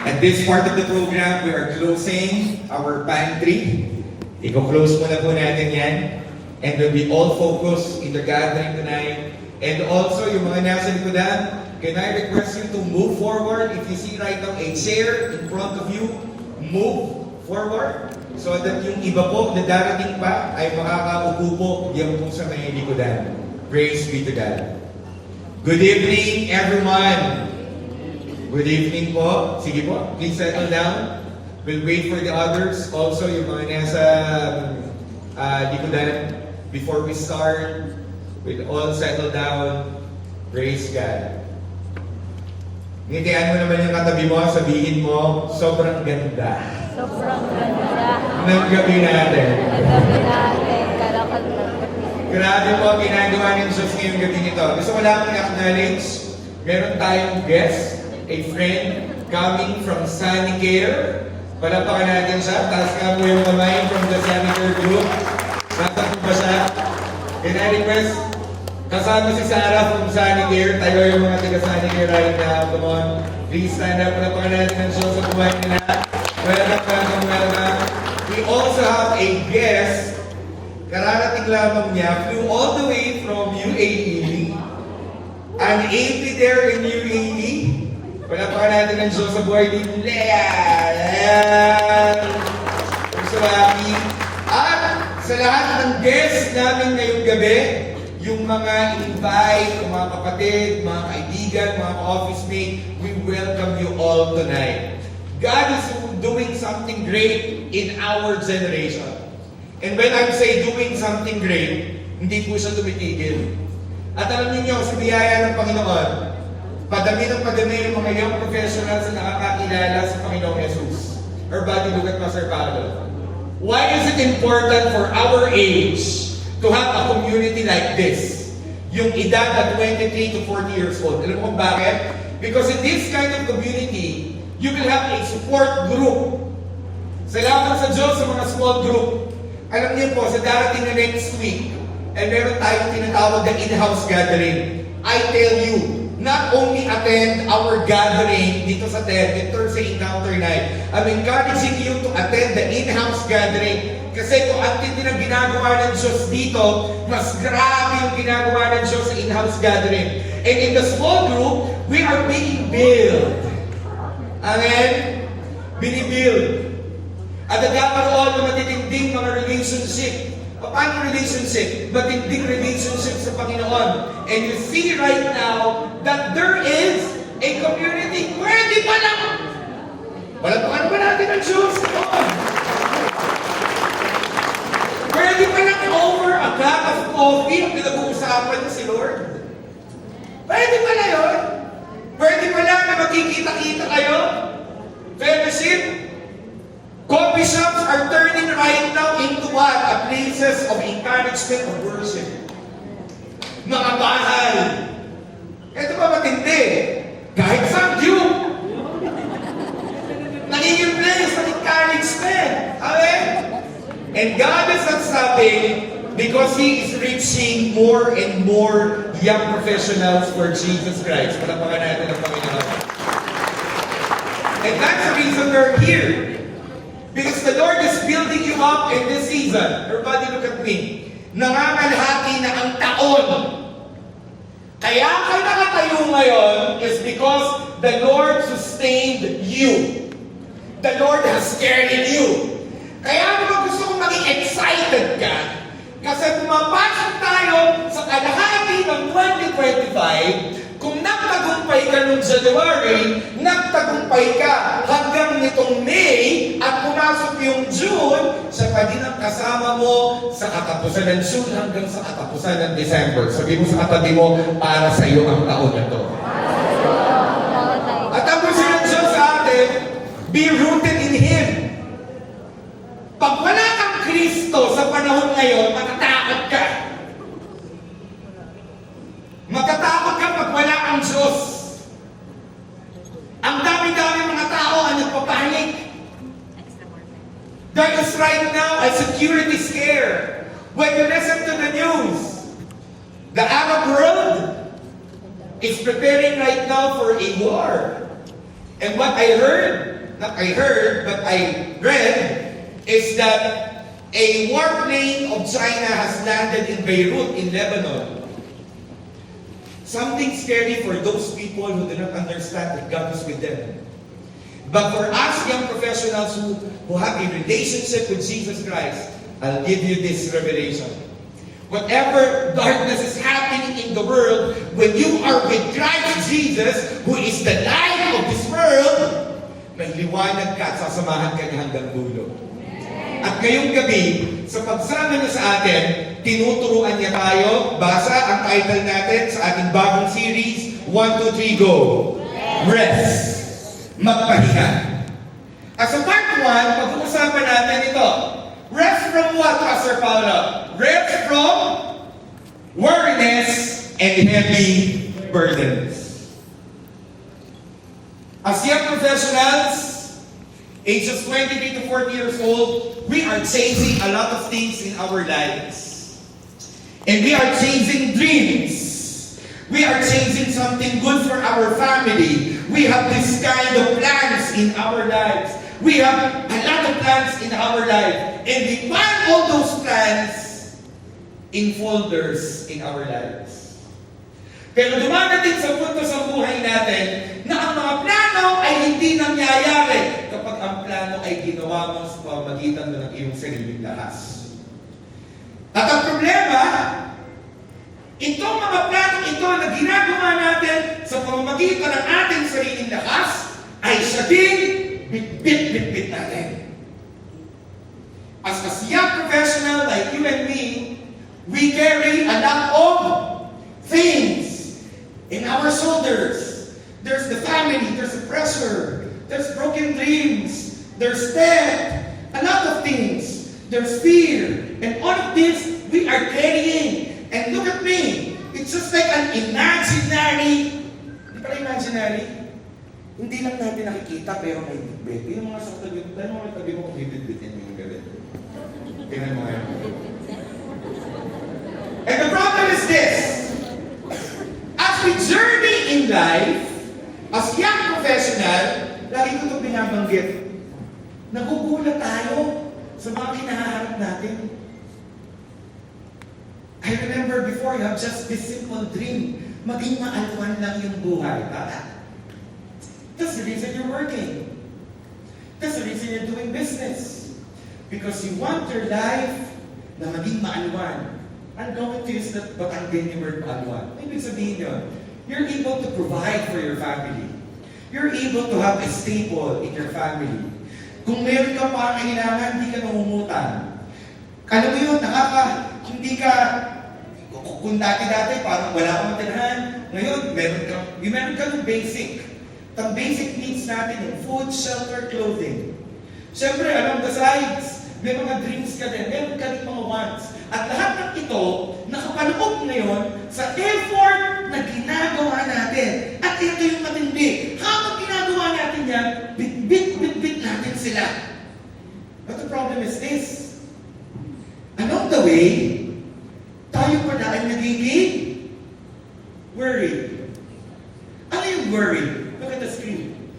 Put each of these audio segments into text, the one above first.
At this part of the program, we are closing our pantry. I-close muna po natin yan. And we'll be all focused in the gathering tonight. And also, yung mga nasa likodan, can I request you to move forward? If you see right now a chair in front of you, move forward so that yung iba po na darating pa ay makakaupo po yung po sa may likodan. Praise be to God. Good evening, everyone. Good evening po. Sige po, please settle down. We'll wait for the others. Also, yung mga nasa likodan, before we start, we'll all settle down. Praise God. Ngitian mo naman yung katabi mo, sabihin mo, sobrang ganda. Sobrang ganda. Ng gabi natin. Ang gabi natin, kalakal na. Grabe po ang ginagawa ng Diyos ngayong gabi nito. Gusto ko lang i-acknowledge, meron tayong guest, a friend coming from Sanicare. Palapakan natin siya. Taas ka po yung kamay from the Sanicare group. Nasa po ba siya? Can I request? Kasama si Sarah from Sanicare. Tayo yung mga taga Sanicare right now. Come on. Please stand up. Palapakan natin ang show sa buhay nila. Welcome. We also have a guest. Kararating lamang niya. Flew all the way from UAE. An AP there in UAE. Palapakan natin ang show sa buhay ni Lea. We're so happy. At sa lahat ng guests namin ngayong gabi, yung mga invite, mga kapatid, mga kaibigan, mga office mate, we welcome you all tonight. God is doing something great in our generation. And when I say doing something great, hindi po siya tumitigil. At alam niyo, sa biyaya ng Panginoon, padami ng mga young professionals na nakakakilala sa Panginoong Jesus. Everybody look at Pastor Paolo. Why is it important for our age to have a community like this? Yung edad na 23 to 40 years old. Alam mo kung bakit? Because in this kind of community, you will have a support group. Salamat sa Diyos sa mga small group. Alam niyo po, sa darating na next week, ay meron tayong tinatawag na in-house gathering. I tell you, not only attend our gathering dito sa TED, in Thursday Encounter Night, I'm encouraging you to attend the in-house gathering. Kasi kung ang tindi ng ginagawa ng Diyos dito, mas grabe yung ginagawa ng Diyos sa in-house gathering. And in the small group, we are being built. Amen? Binibuild. At nagkakaroon ng matitinding mga relationship. Paano relationship? Matinding relationship sa Panginoon. And you see right now that there is a community. Pwede pa lang! Palapakan pa natin ang Diyos. Pwede pa lang over a cup of coffee ang pinag-uusapan niya si Lord. Pwede pa na yun. Pwede pa lang na magkikita-kita kayo. Fellowship. Coffee shops are turning right now into what? A places of encouragement of worship. Mga bahay. Ito ba matindi? Kahit sa Diyo. Nagiging place of encouragement. Amen? And God is not stopping because He is reaching more and more young professionals for Jesus Christ. Palapakan natin ang Panginoon. And that's the reason we're here. Because the Lord is building you up in this season. Everybody look at me. Nangangalhati na ang taon. Kaya ka nakatayo ngayon is because the Lord sustained you. The Lord has carried you. Kaya naman gusto kong maging excited ka. Kasi pumapasok tayo sa kalahati ng 2025. Kung nagtagumpay ka noong January, nagtagumpay ka hanggang nitong May at pumasok yung June, siya pa din ang kasama mo sa katapusan ng June hanggang sa katapusan ng December. Sabi mo sa katabi mo, para sa iyo ang taon na to. At ang gusto ng Diyos sa atin, be rooted in Him. Pag wala kang Kristo sa panahon ngayon, matatakot ka. Matatakot ka pag wala ang Diyos. Ang dami-dami mga tao ang nagpapanik. There is right now a security scare. When you listen to the news, the Arab world is preparing right now for a war. And what I heard, not I heard, but I read, is that a warplane of China has landed in Beirut, in Lebanon. Something scary for those people who do not understand that God is with them. But for us young professionals who have a relationship with Jesus Christ, I'll give you this revelation. Whatever darkness is happening in the world, when you are with Christ Jesus, who is the light of this world, may liwanag ka at sasamahan ka niya hanggang dulo. At ngayong gabi, sa pagsama niya sa atin, tinuturuan niya tayo. Basa ang title natin sa ating bagong series, 1, 2, 3, go! Rest. Magpahinga. At sa part 1, pag-uusapan natin ito. Rest from what, Pastor Paolo? Rest from weariness and heavy burdens. As young professionals, ages 23 to 40 years old, we are chasing a lot of things in our lives. And we are chasing dreams. We are chasing something good for our family. We have this kind of plans in our lives. We have a lot of plans in our life. And we find all those plans in folders in our lives. Pero dumadating sa punto sa buhay natin na ang mga plano ay hindi nangyayari kapag ang plano ay ginawa mo sa pamamagitan mo ng iyong sariling lakas. At ang problema, itong mga plano ito na ginagawa natin sa pamamagitan ng ating sariling lakas ay siya din bit-bit natin. As a young professional like you and me, we carry a lot of things in our shoulders. There's the family, there's the pressure, there's broken dreams, there's death, a lot of things. There's fear. And all of this we are carrying. And look at me. It's just like an imaginary, hindi pala imaginary, hindi lang natin nakikita pero may bitbit. Yung mga sa tabi, dahil mga tabi mo kung may bitbitin yung galit. Tingnan mo ngayon. And the problem is this. As we journey in life, as young professional, lagi ko ito binabanggit. Nagugulat tayo sa mga kinaharap natin. I remember before, you have just this simple dream. Maging maalwan lang yung buhay. Para. That's the reason you're working. That's the reason you're doing business. Because you want your life na maging maalwan. I'm going to use that Batanggenya word maalwan. Ibig sabihin yun, you're able to provide for your family. You're able to have a staple in your family. Kung meron ka pa kailangan, hindi ka nangungutang. Alam mo yun, hindi ka, kung dati-dati, parang wala kang matirahan. Ngayon, meron ka ng basic. Ang basic needs natin yung food, shelter, clothing. Siyempre, along the sides, may mga dreams ka din, meron ka din mga wants. At lahat ng ito, nakapaloob ngayon sa effort na ginagawa natin. At ito yung matindi. Habang ginagawa natin yan, bit natin sila. But the problem is this. Along the way, tayo pala ay nagiging worried. Ano yung worry? Look at the screen.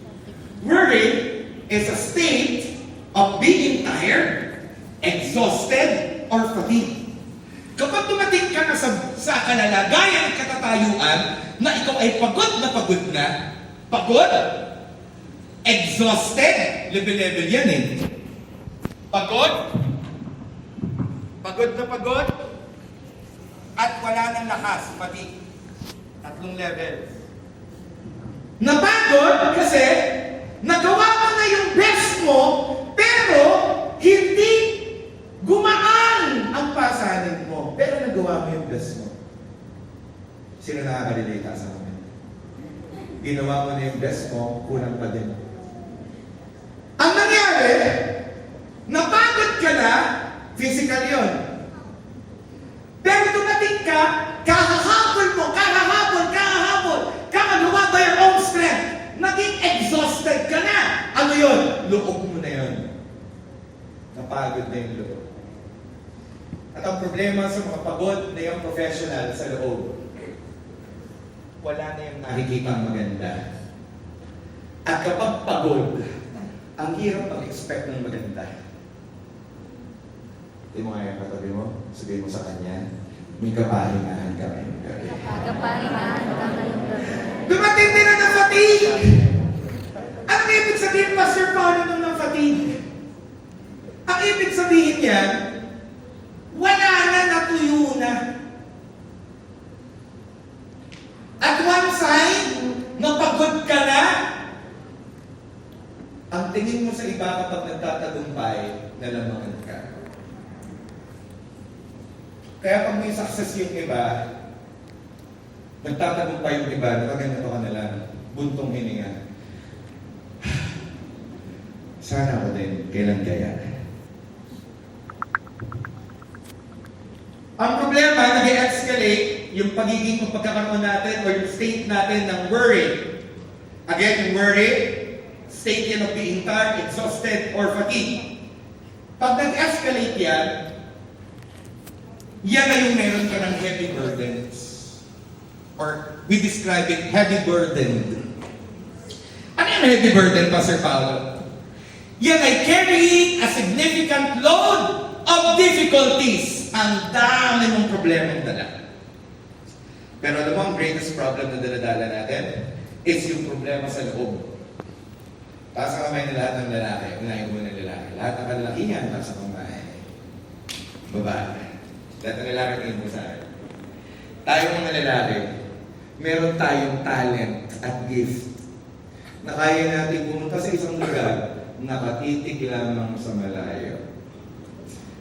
Worry is a state of being tired, exhausted, or fatigued. Kapag dumating ka na sa kalalagayan at katatayuan na ikaw ay pagod na, pagod, exhausted, level yan eh. Pagod na pagod, at wala nang lakas, fatigue. 3 levels. Napagod kasi nagawa mo na yung best mo, pero hindi gumaan ang pasanin mo. Pero nagawa mo yung best mo. Sino nakaka-relate sa amin? Ginawa mo na yung best mo, kulang pa din. Ang nangyari, napagod ka na, physical yun. Pero dumating ka, kahahabol, kakagawa by your own strength. Naging exhausted ka na. Ano yun? Loob mo na yun. Napagod na yung loob. At ang problema sa mga pagod na yung professional sa loob, wala na yung nakikita maganda. At kapag pagod, ang hirap mag-expect ng maganda. Hindi mo kaya katabi mo, sabihin mo sa kanya, may kapahingahan ka ngayong gabi. Kapahingahan ka ngayong gabi. Dumating din na ng fatigue! Anong ibig sabihin, Pastor Paolo, ng fatigue? Ang ibig sabihin niya, wala na, natuyo na. At one sign, napagod ka na. Ang tingin mo sa iba kapag nagtatagumpay, nalamangan ka. Kaya pag may success yung iba, nagtatagumpay yung iba, nakaganito ka na lang, buntong hininga. Sana ako din, kailan kaya? Ang problema, nag-escalate yung pagiging o pagkakaroon natin o yung state natin ng worry. Again, yung worry, state yan of being tired, exhausted, or fatigue. Pag nag-escalate yan, yan na yung meron ka ng heavy burdens. Or we describe it, heavy burden. Ano yung heavy burden, Pastor Paolo? Yan ay carrying a significant load of difficulties. Ang dami mong problema ng dala. Pero alam mo, ang greatest problem na daladala natin is yung problema sa loob. Taas ang kamay na lahat ng lalaki. Unahin mo ng lalaki. Lahat ng kalalakihan, taas ang kamay. Babae. Lahat ng lalaki tingin mo sa akin. Tayo mga lalaki, meron tayong talent at gift na kaya natin pumunta sa isang lugar nakatitig lamang sa malayo.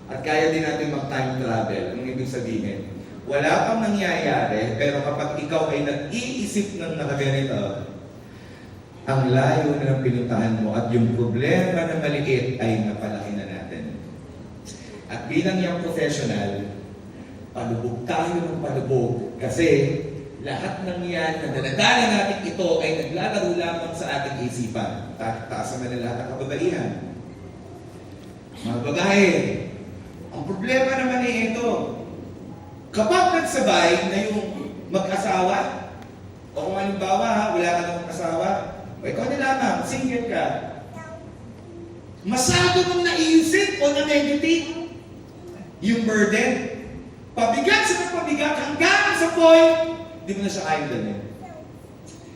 At kaya din natin mag-time travel. Ang ibig sabihin, wala pang nangyayari, pero kapag ikaw ay nag-iisip ng nakaganito, ang layo na ng pinuntahan mo at yung problema na maliit ay napalaki na natin. At bilang yung professional, palubog tayo ng palubog kasi lahat ng yan na daladala natin ito ay naglalaro lamang sa ating isipan. Taas naman na lahat ng kababaihan. Mga babae, ang problema naman ay ito. Kapag nagsabay na yung mag-asawa, o kung halimbawa, wala ka namang asawa, o ikaw na lamang, single ka, masyado mong naisip o na-meditate yung burden. Pabigat sa pabigat hanggang sa point, di mo na siya kayang dalhin.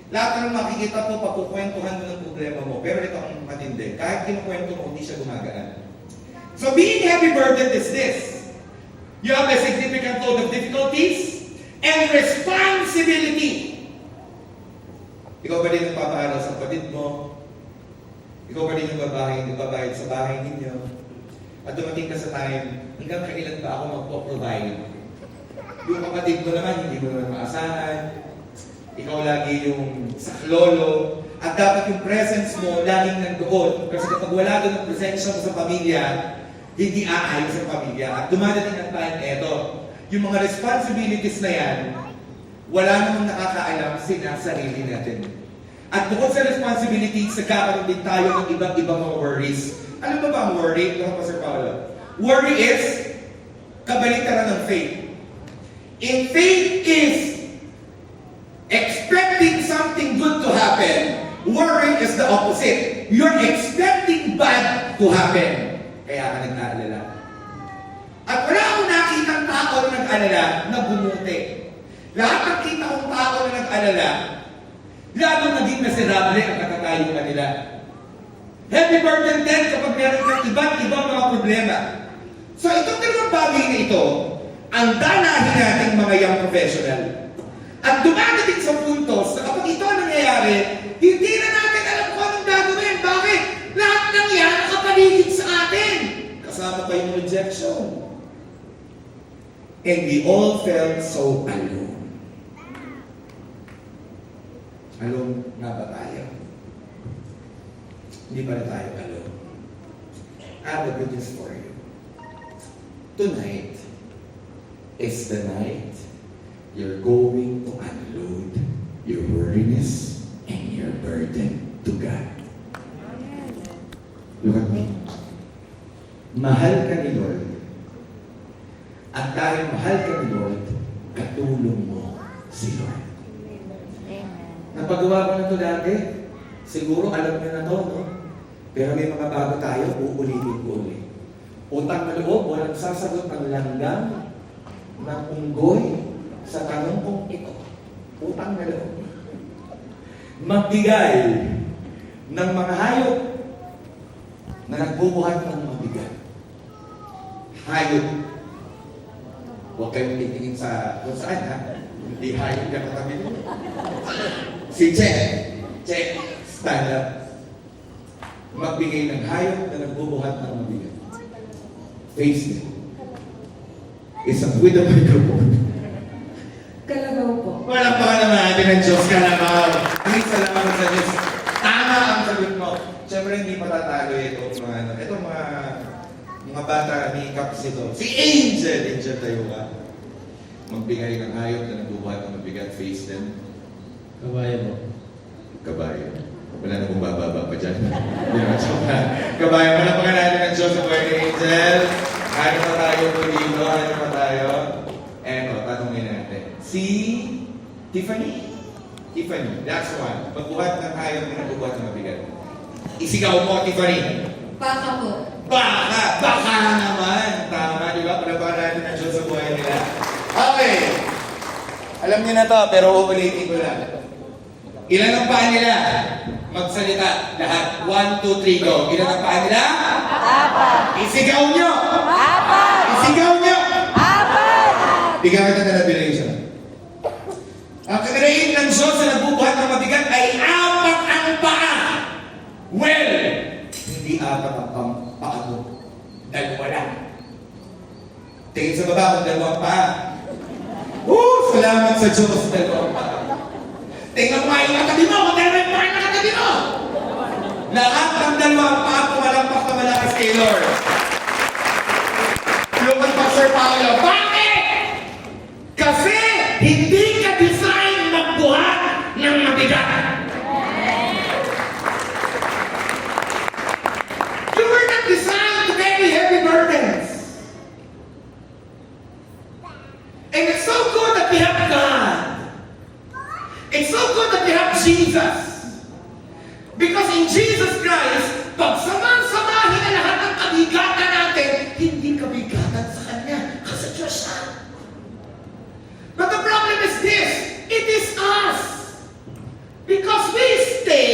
Lahat ng makikita po, papukwentuhan mo ng problema mo. Pero ito ang matindi. Kahit kinukwento mo, hindi siya gumagaan. So being heavy burdened is this. You have a significant load of difficulties and responsibility. Ikaw ba din ang papaaral sa kapatid mo? Ikaw ba din ang nagbabayad sa bahay ninyo? At dumating ka sa time, hanggang kailan ba ako magpo-provide? Yung kapatid mo naman, hindi mo naman maasahan. Ikaw lagi yung saklolo. At dapat yung presence mo laging nandoon. Kasi kapag wala doon ang presensya mo sa pamilya, hindi aayos sa pamilya. At dumadating ang time, eto, yung mga responsibilities na yan, wala namang nakakaalam sila sarili natin. At bukod sa responsibilities, nagkakaroon din tayo ng ibang mga worries. Ano ba ang worry? Ito, Pastor Paolo. Worry is kabaliktaran ng faith. In faith is expecting something good to happen. Worry is the opposite. You're expecting bad to happen. Kaya ka nag-aalala. At wala akong nakitang tao na nag-alala na bumuti. Lahat ng kita kong tao na nag-alala, lalong naging miserable ang katatayuan nila. Heavy burden din kapag meron kang ibang mga problema. So itong dalawang bagay na ito, ang danahin nating mga young professional. At dumadating sa puntos na kapag ito ang nangyayari, hindi na natin alam kung anong gagawin. Bakit? Lahat ng yan nakapaligid sa atin. Kasama pa yung rejection. And we all felt so alone. Alone nga ba tayo? Hindi pa na tayo alone. I have a good news for you. Tonight is the night you're going to unload your worriness and your burden to God. Look at me. Mahal ka ni Lord. At dahil mahal ka ni Lord, katulong mo si Lord. Amen. Napagawa ko na ito dati. Siguro alam niyo na to, no? Pero may mga bago tayo, uulitin ko ulit. Utang na loob, walang sasagot ang langgam ng unggoy sa tanong kong ito. Utang na loob. Magbigay ng mga hayop na nagbubuhat ng mabigat. Hayop. Huwag kayong titingin sa kung saan, ha? Hindi hayop na katabi mo. Si Check, stand up. Magbigay ng hayop na nagbubuhat ng mabigat. Face them. Isang with a microphone. Kalabaw po. Walang pa naman natin ng Diyos, kalabaw. Ay, salamat sa Diyos. Tama ang sagot mo. Siyempre, hindi matatalo ito mga bata, may cups ito. Si Angel tayo ka. Magbigay ng hayop na nagbubuhat ng mabigat. Face them. Kabayo mo. Kabayo. Wala na kong bababa pa dyan. Hindi naman siya pa. Kabayo, malapakan natin ang Diyos sa buhay ni Angel. Ano pa tayo po dito? Ano pa tayo? Eto, tanongin natin. Si Tiffany. Tiffany, that's one. Magbuhat ng hayop na nagbubuhat ng mabigat. Isigaw mo, Tiffany. Baka po. Baka! Baka naman! Tama, di ba? Palapakan natin ang Diyos sa buhay nila. Okay. Alam niyo na to, pero uulitin ko lang. Ilan ang paa nila? Magsalita. Lahat. 1, 2, 3, go. Ilan ang paa nila? 4. Isigaw nyo! 4. Isigaw nyo! 4. Bigyan kita na revelation. Ang kaganayin ng Diyos na nagbubuhat ng mabigat ay 4 ang paa. Well, hindi 4 ang paa mo. 2 lang. Tingin sa baba kung 2 paa. Salamat sa Diyos. 2 paa. Tingnan mo nga yung katabi mo, kung meron yung mga nakatabi mo. Lahat ng 2 paa pumalampak na malakas kay Lord. Luman pa, Sir Paolo. Bakit? Kasi hindi ka design magbuhat ng mabigat. You were not designed to carry heavy burdens. And it's so good that we have God. It's so good that we have Jesus. Because in Jesus Christ, pag samahin na lahat ng kabigatan natin, hindi kabigatan sa Kanya. Kasi Diyos siya. But the problem is this, it is us. Because we stay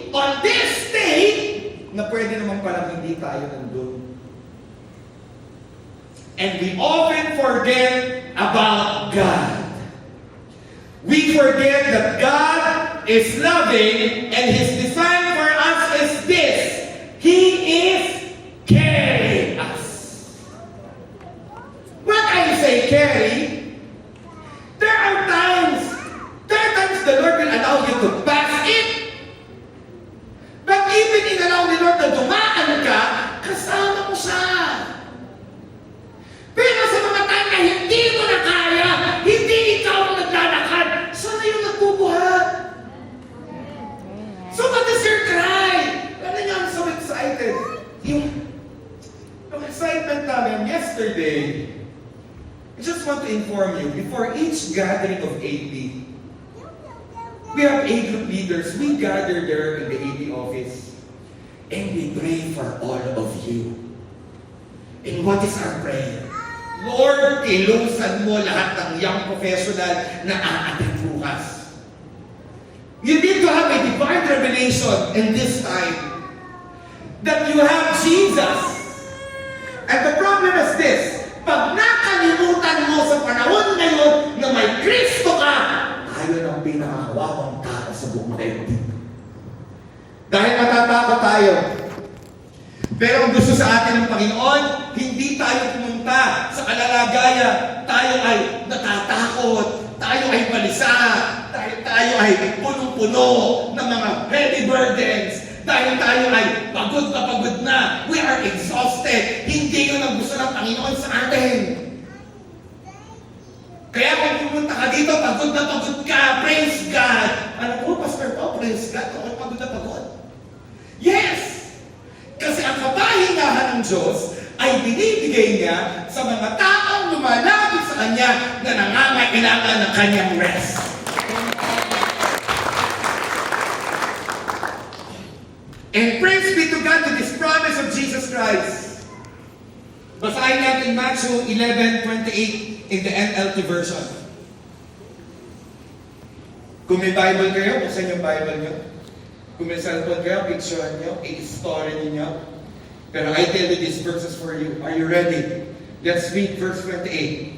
on this state na pwede naman palang hindi tayo nandun. And we often forget about God. We forget that God is loving and His design for us is this. He is carrying us. When I say carry, there are times the Lord will allow you to pass it. But even in allow the Lord na dumaan ka, kasama mo siya. Pero sa mga time na hindi mo na kaya, hindi ikaw ang naglalakad, sana yung nagbubuhat. So what is your cry? Ano niya, I'm so excited. Yung excitement namin yesterday, I just want to inform you, before each gathering of AP, we have 8 group leaders. We gather there in the AP office and we pray for all of you. And what is our prayer? Lord, ilusan mo lahat ng young professional na aatin bukas. You need to have a divine revelation in this time that you have Jesus. And the problem is this, pag nakalimutan mo sa panahon ngayon na may Kristo ka, tayo ng pinakakawawang tao sa buong daigdig. Dahil matatakot tayo. Pero ang gusto sa atin ng Panginoon, hindi tayo pumunta sa kalalagayan. Tayo ay natatakot. Tayo ay balisa. Tayo ay punong-puno ng mga heavy burdens. Dahil tayo ay pagod na. We are exhausted. Hindi yun ang gusto ng Panginoon sa atin. Kaya kung pumunta ka dito, pagod na pagod ka, praise God. Ano po, Pastor Paul, praise God, ako pagod na pagod. Yes! Kasi ang kapahingahan ng Diyos ay binibigay niya sa mga taong lumalapit sa Kanya na nangangailangan ng Kanyang rest. And praise be to God to this promise of Jesus Christ. Basahin natin Matthew 11:28 in the NLT version. Kung may Bible kayo, buksan yung Bible nyo. Kung may cellphone kayo, picture nyo, i-story ninyo. Pero I tell you these verses for you. Are you ready? Let's read verse 28.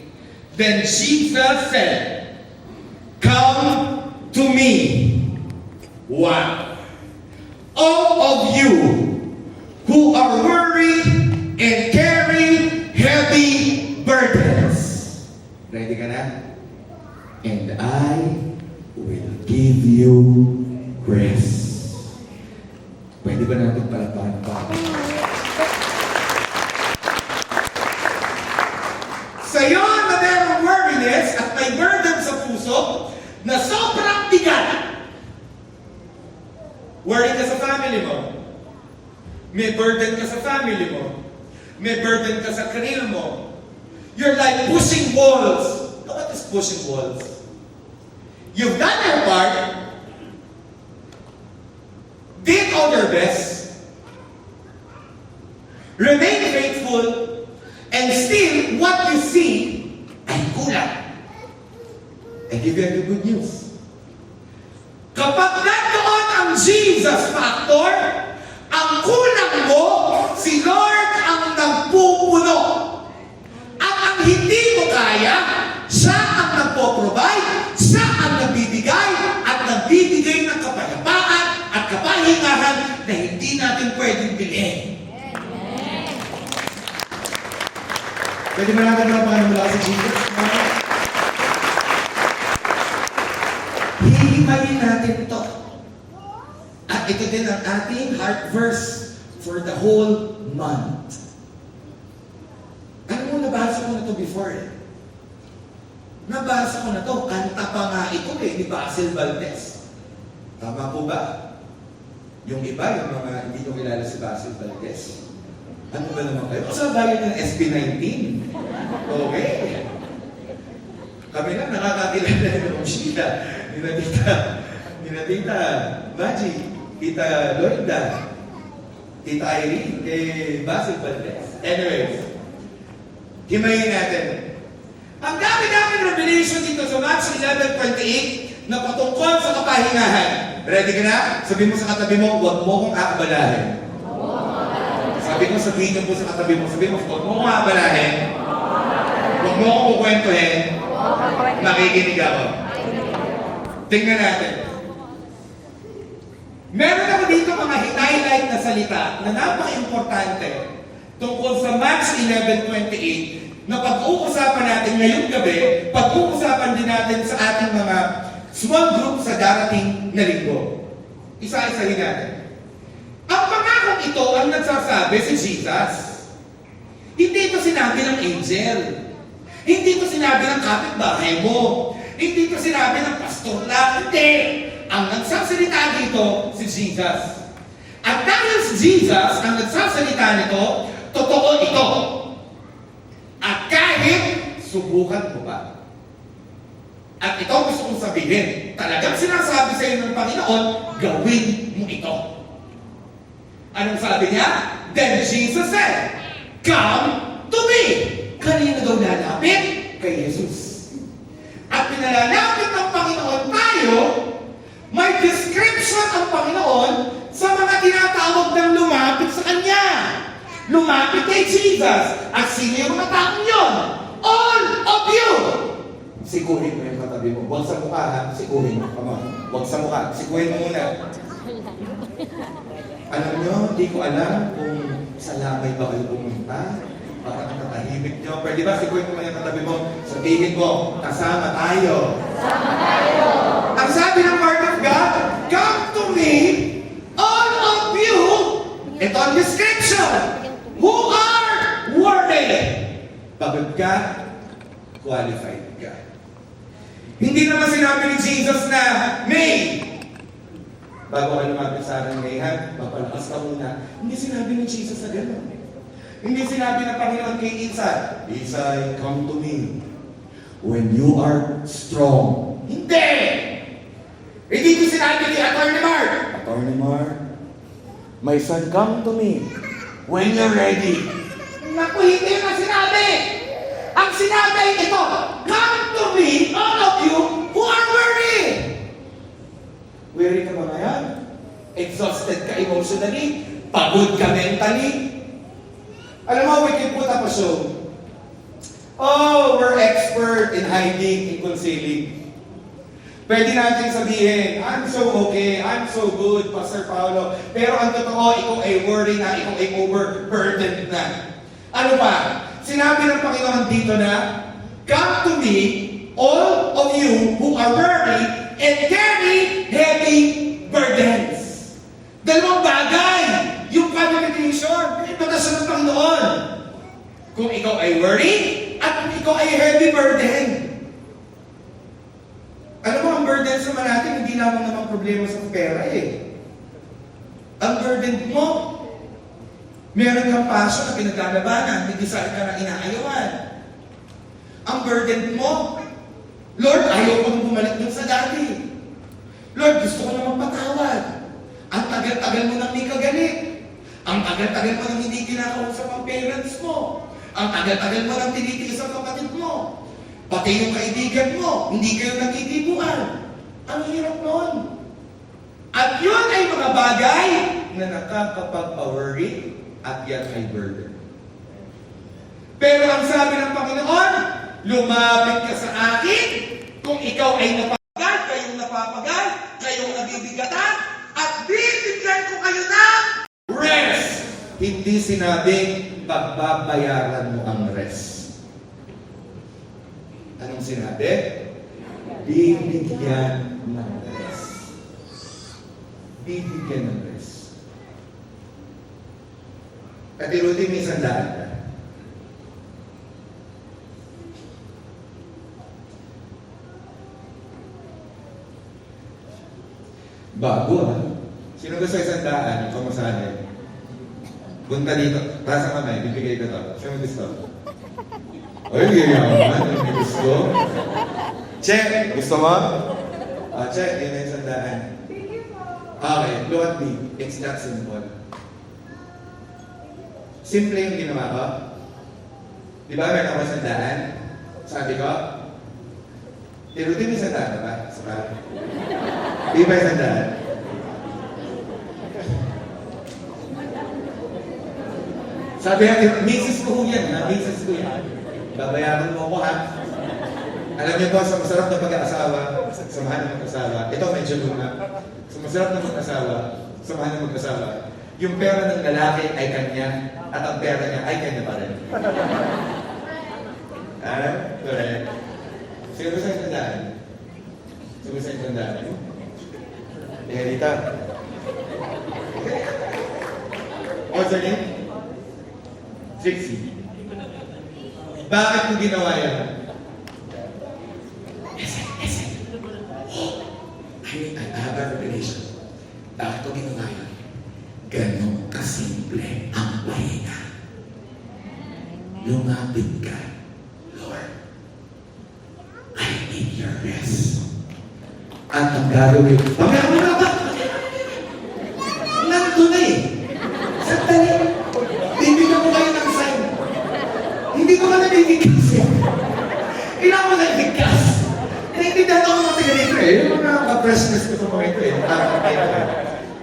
Then Jesus said, "Come to me." Wow. All of you who are worried and carry heavy burdens. Ready ka na? And I will give you rest. Pwede ba natin palapakan pa? Sa'yo na merong worriness at may burden sa puso na sobrang bigat. Worry ka sa family mo. May burden ka sa family mo. May burden ka sa career mo. You're like pushing walls. You know what is pushing walls? You've done your part. Did all your best. Remain faithful. And still, what you see ay kulang. I give you the good news. Kapag nandoon ang Jesus factor, ang kulang mo, si Lord ang nagpupuno. At ang hindi mo kaya, siya ang nagpo-provide, siya ang nagbibigay, at nagbibigay ng kapayapaan at kapahingahan na hindi natin pwedeng bilhin. Pwede ba natin mga mula sa Jesus? Hihimayin natin ito. At ito din ang ating heart verse for the whole month. Alam mo, nabasa ko na ito before eh. Nabasa ko na ito. Kanta pa nga ito eh, ni Basil Valdez. Tama po ba? Yung iba, yung mga hindi ko kilala si Basil Valdez. Ano ba naman kayo? O sa bayan ng SB19. Okay. Kami lang nakakakilala ng Sheila. Nina Tita Maggie, Tita Lloyda, Tita Irene, Basil Valdez. Anyways, himayin natin. Ang dami-daming revelation dito sa Matthew 11:28 na patungkol sa kapahingahan. Ready ka na? Sabihin mo sa katabi mo, huwag mo kong aabalahin. Sabihin niyo po sa katabi mo, sabihin mo, huwag mo kong aabalahin. Huwag mo kong kukwentuhin. Makikinig ako. Tingnan natin. Meron ako dito mga highlight na salita na napaka-importante tungkol sa Matthew 11:28 na pag-uusapan natin ngayong gabi, pag-uusapan din natin sa ating mga small group sa darating na linggo. Isa-isahin natin. Ang pangakong ito ang nagsasabi si Jesus. Hindi ito sinabi ng angel. Hindi ito sinabi ng kapitbahay mo. Hindi ito sinabi ng pastor lang. Hindi. Ang nagsasalita dito si Jesus. At dahil si Jesus ang nagsasalita nito, totoo ito. At kahit subukan mo ba? At ito gusto kong sabihin, talagang sinasabi sa iyo ng Panginoon, gawin mo ito. Anong sabi niya? Then Jesus said, "Come to me." Kanina daw lalapit? Kay Jesus. At pinalalapit ng Panginoon tayo, may description ang Panginoon sa mga tinatawag ng lumapit sa Kanya. Lumapit kay Jesus. At sino yung mga taong yun? All of you! Sikuhin mo yung katabi mo. Huwag sa mukha ha. Sikuhin mo. Come on. Huwag sa mukha. Sikuhin mo muna. Alam nyo, hindi ko alam kung sa lamay ba kayo pumunta. Baka nakatahimik nyo. Pwede ba sikuhin mo yung katabi mo? Sabihin mo, kasama tayo. Kasama tayo. Ang sabi ng Word of God, come to me, all of you, ito ang description, who are worthy. Pagod ka, qualified ka. Hindi naman sinabi ni Jesus na, May, bago ka lumapit sa akin ngayon, papalakas ka muna. Hindi sinabi ni Jesus na gano'n. Hindi sinabi ng Panginoon kay Isa, Isa, come to me when you are strong. Hindi! Hindi ko sinabi kay Atty. Mark, Atty. Mark, My son, come to me when you're ready. Naku, hindi yun ang sinabi. Ang sinabi ay ito, come to me, all of you who are weary. Weary ka ba ngayon? Exhausted ka emotionally? Pagod ka mentally? Alam mo, we can put up a show. Oh, we're expert in hiding, in concealing. Pwede natin sabihin, I'm so okay, I'm so good, Pastor Paolo. Pero ang totoo, ikaw ay worry na, ikaw ay overburdened na. Ano pa? Sinabi ng Panginoon dito na, come to me, all of you who are worried and carry heavy burdens. Dalawang bagay. Yung qualification, ipatasyon ng Panginoon. Kung ikaw ay worried, at kung ikaw ay heavy burden. Alam mo, ang burdens naman natin, hindi lamang naman problema sa pera eh. Ang burden mo, meron kang passion na pinaglalabanan, hindi saan ka na inaayawan. Ang burden mo, Lord, ayaw ko nang bumalik dun sa dati. Lord, gusto ko na magpatawad. Ang tagal-tagal mo nang hindi ka galit. Ang tagal-tagal mo nang hindi kinakausap ang parents mo. Ang tagal-tagal mo nang tinitiis ang kapatid mo. Pati yung kaibigan mo, hindi kayo nagtitibuan. Ang hirap nun. At yun ay mga bagay na nakakapag-worry at yan ay burden. Pero ang sabi ng Panginoon, lumapit ka sa akin kung ikaw ay napapagal, kayong napapagal, kayong nabibigatan, at bibigyan ko kayo ng rest. Hindi sinabing pagbabayaran mo ang rest. Anong sinabi? Bibigyan ng rest. Bibigyan ng rest. At irutin may sandaan ka. Bago ah. Sino gusto isang daan? Pamasahe. Punta dito. Taas ang kamay. Bibigay ko to. Sino gusto? Ay, yayaman. May gusto. Check. Gusto mo? Check. Yun na yung sandaan. Okay. Look at me. It's that simple. Simple yung ginawa ko. Di ba meron ako sandaan? Sabi ko, tirutin yung sandaan, diba? Saka, di ba yung sandaan? Sabi nga, misis ko yan, ha? Misis ko yan. Babayaran mo ako, ha? Alam niyo po, sa masarap na pag-aasawa, samahan ng mag-asawa, ito medyo luna. Sa masarap na mag-asawa, samahan ng mag-asawa, yung pera ng lalaki ay kanya, at ang pera niya ay kanya pa rin. Correct. Sige ba sa'yo tandaan? Sige ba sa'yo tandaan? Dita. What's her name? Trixie. Bakit mo ginawa yan? I have a revelation. Bakit ko ginawa yan? Ganon kasimple ang pahinga. Lumapit ka, Lord. I need your rest. At ang gagawin, mamaya mo na ba? Nandun na eh. Sandali. Bibigyan ko kayo ng sign. Hindi ko man nabibigkas yan. Kailangan mo nabibigkas. Naintindihan ako mga taga-dito eh. Yung mga ka-freshness ko sa mga ito eh.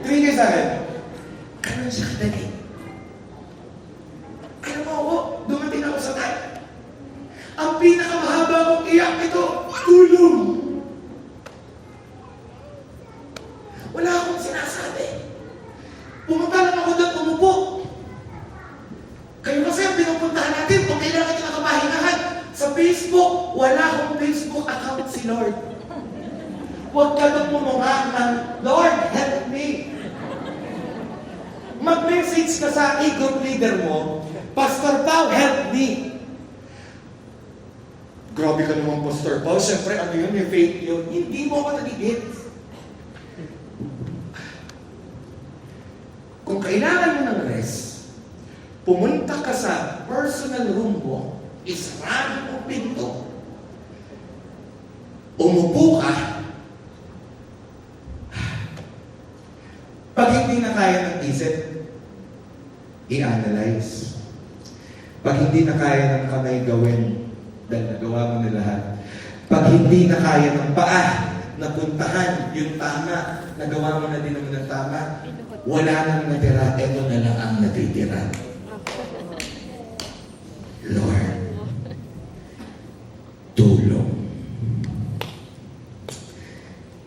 Tingin kayo sa akin. Ganun siya kadali. Alam mo ako, dumating ako sa time. Ang pinakamahaba kong iyak ito, tulong. Wala akong sinasabi. Pumunta lang ako doon, umupo. Kayo kasi ang pinupuntahan natin kung kailangan nyo nakapahingahan. Sa Facebook, wala akong Facebook account si Lord. Huwag ka doon pumunga ng, Lord, help me. Mag-message ka sa e-group leader mo, Pastor Pao, help me. Grabe ka naman, Pastor Pao. Siyempre, ano yun, may faith yun. Hindi mo ako nagigit. Kung kailangan mo ng rest, pumunta ka sa personal room mo, isarado mo pinto, umupo ka, pag hindi na kaya ng isip, i-analyze. Pag hindi na kaya ng kamay gawin, dahil nagawa mo na lahat. Pag hindi na kaya ng paa na puntahan yung tama, nagawa mo na din naman ng tama, wala nang natira, eto na lang ang natitira. Lord, tulong.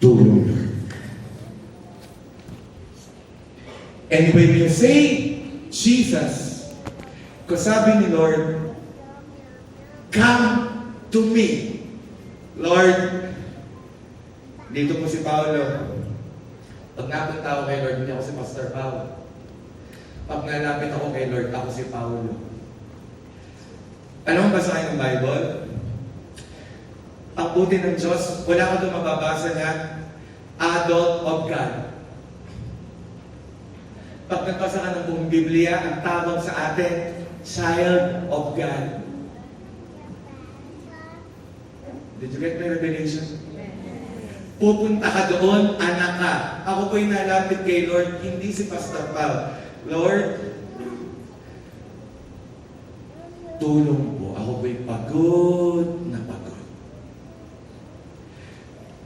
Tulong, Lord. And when you say, Jesus, kasi sabi ni Lord, come to me. Lord, dito po si Paolo. Pag napunta ako kay Lord, hindi ako si Pastor Paolo. Pag nalapit ako kay Lord, ako si Paolo. Alam mo ba sa akin ng Bible? Ang buti ng Diyos, wala ka doon mababasa na adult of God. Pag nagbasa ka ng buong Biblia, ang tawag sa atin, child of God. Did you get my revelation? Pupunta ka doon, anak ka. Ako po'y nalapit kay Lord, hindi si Pastor Paul. Lord, tulong po. Ako po'y pagod na pagod.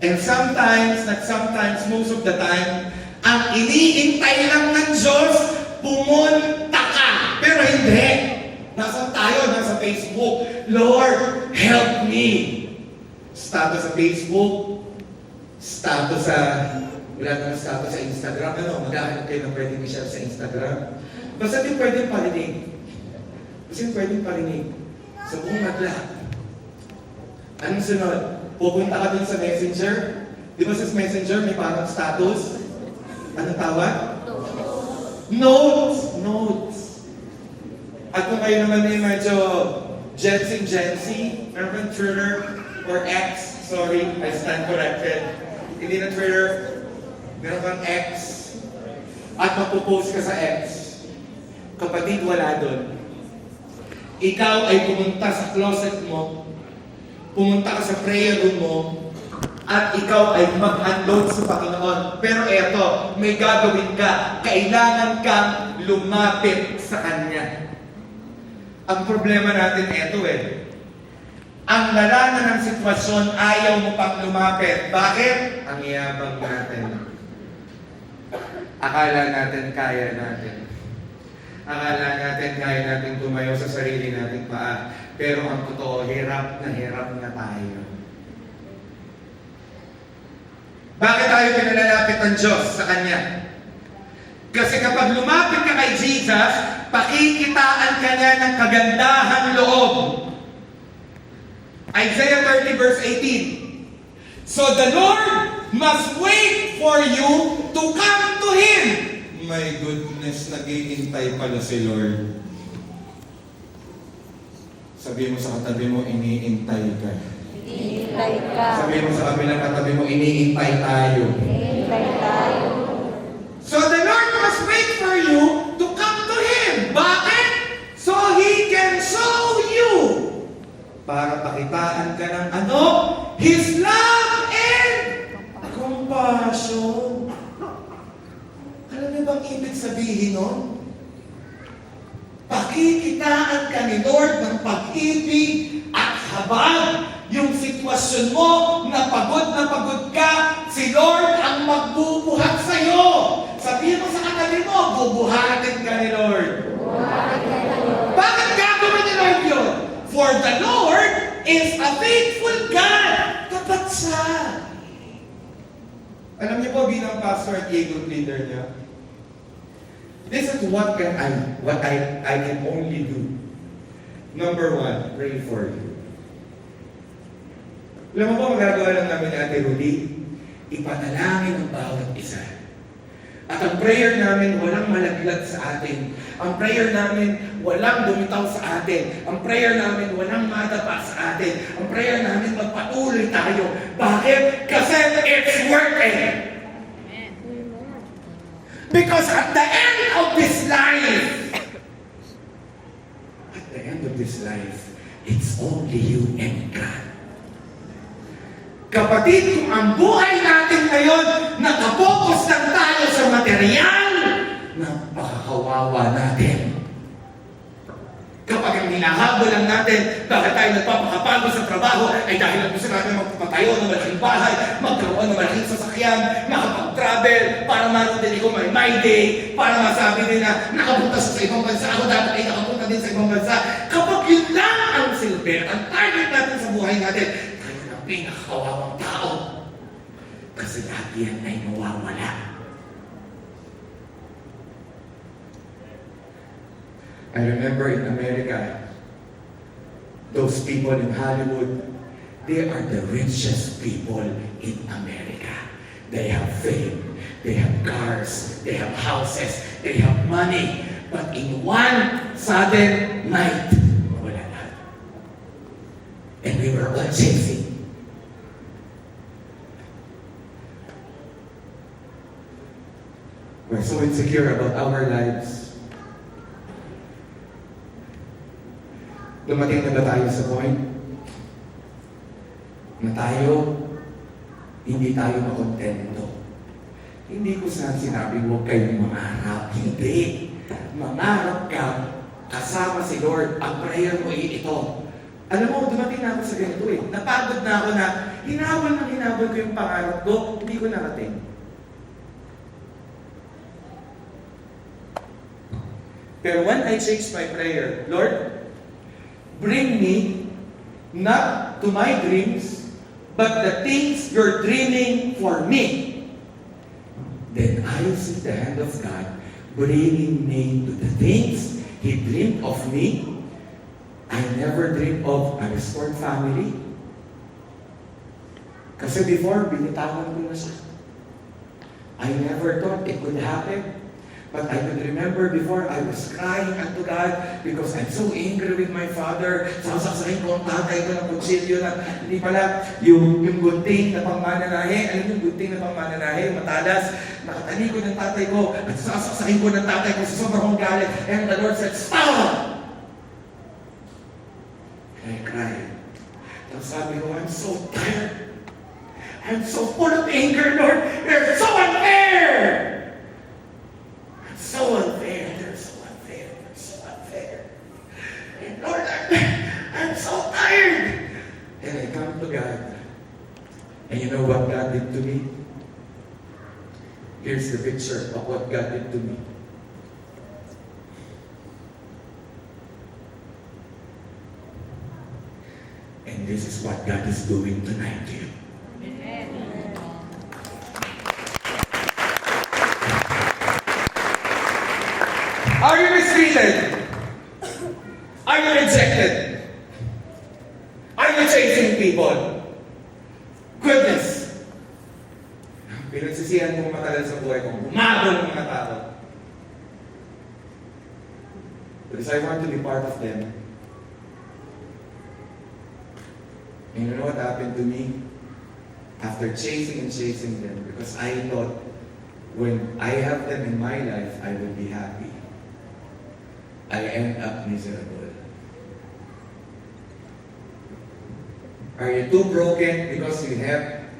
And sometimes, not sometimes, most of the time, ang iniintay lang ng Diyos, pumunta ka. Pero hindi. Nasaan tayo? Nasa Facebook. Lord, help me. Status sa Facebook. Status sa... Wala naman status sa Instagram. Ano? Magkakaroon kayo ng pwedeng i-share sa Instagram. Basta di pwedeng parinig. Kasi pwedeng parinig. Sa buong madla. Anong sunod? Pupunta ka dun sa Messenger. Di ba sa Messenger may parang status? Anong tawag? Notes! Notes! At kung kayo naman ay medyo Gen Z, meron kang Twitter or X, sorry, I stand corrected. Hindi na Twitter, meron kang X. At mapupost ka sa X. Kapatid, wala doon. Ikaw ay pumunta sa closet mo, pumunta ka sa prayer room mo, at ikaw ay mag-unload sa Panginoon. Pero eto, may gagawin ka. Kailangan kang lumapit sa Kanya. Ang problema natin eto ang lala na ng sitwasyon, ayaw mo pang lumapit. Bakit? Ang yabang natin. Akala natin kaya natin. Akala natin kaya natin tumayo sa sarili nating paa. Pero ang totoo, hirap na tayo. Bakit tayo pinalalapit ng Diyos sa Kanya? Kasi kapag lumapit ka kay Jesus, pakikitaan ka niya ng kagandahan loob. Isaiah 30 verse 18. So the Lord must wait for you to come to Him. My goodness, nag-iintay pala si Lord. Sabi mo sa katabi mo, iniintay ka. Hintay ka. Sabi mo sa kabilang katabi mo, iniintay tayo. Hintay tayo. So the Lord must wait for you to come to Him. Bakit? So He can show you. Para pakitaan ka ng ano? His love and compassion. Alam niyo bang ibig sabihin nun? Pakikitaan ka ni Lord ng pag-ibig at habang yung sitwasyon mo na pagod ka, si Lord ang magbubuhat sa'yo. Sabihin mo sa katabi mo, bubuhatin ka ni Lord. Bakit gagawin ni Lord yun? For the Lord is a faithful God. Tapat siya. Alam niyo po bilang pastor at youth leader niya, this is what I can only do. Number one, pray for you. Alam mo ba, magagawa lang namin ni Ate Rudy? Ipanalangin ang bawat isa. At ang prayer namin, walang malaglag sa atin. Ang prayer namin, walang bumitaw sa atin. Ang prayer namin, walang madapa sa atin. Ang prayer namin, magpatuloy tayo. Bakit? Kasi it's worth it. Because at the end of this life, it's only you and God. Kapatid, kung ang buhay natin ngayon, nakapokus lang tayo sa material, napakakawawa natin. Kapag ang hinahabol lang natin, bakit tayo nagpapakapagod sa trabaho, ay dahil ang gusto natin magpapatayo ng malaking bahay, magkaroon ng malaking sasakyan, makapag-travel, para marating ko may my day, para masabi din na nakapunta siya sa ibang bansa, ako dapat ay nakapunta din sa ibang bansa. Kapag yun lang ang silbi, ang target natin sa buhay natin, tayo ng pinakakawawang tao. Kasi lahat yan ay mawawala. I remember in America, those people in Hollywood, they are the richest people in America. They have fame, they have cars, they have houses, they have money. But in one sudden night, wala lahat. And we were all chasing. We're so insecure about our lives. Dumating na ba tayo sa point na tayo, hindi tayo makontento? Hindi ko sana sinabi huwag kayong mangarap. Hindi. Mangarap ka, kasama si Lord. Ang prayer mo ay ito. Alam mo, dumating na ako sa ganito eh. Napagod na ako na hinabol ko yung pangarap ko, hindi ko narating. Pero when I changed my prayer, Lord, bring me not to my dreams, but the things you're dreaming for me. Then I see the hand of God bringing me to the things He dreamed of me. I never dreamed of a restored family. Kasi before, binitawan ko na siya. I never thought it could happen. But I could remember before I was crying unto God because I'm so angry with my father. Sasaksakin ko ang tatay ko ng kutsilyo na hindi pala yung gunting na pangmananahe. Alam yung gunting na pangmananahe, matalas. Nakatalikod ng tatay ko at sasaksakin ko ng tatay ko sa sobrang galit. And the Lord said, stop! And I cried. Tapos sabi ko, I'm so tired. I'm so full of anger, Lord. You're so unfair! So unfair, they're so unfair, they're so unfair. And Lord, I'm so tired. And I come to God. And you know what God did to me? Here's the picture of what God did to me. And this is what God is doing tonight to you. Are you mistreated? Are you rejected? Are you chasing people? Goodness! Pinagsisihan kong matagal sa buhay kong humabol ng mga tao. Because I want to be part of them. And you know what happened to me? After chasing and chasing them, because I thought when I have them in my life, I will be happy. I end up miserable. Are you too broken because you have?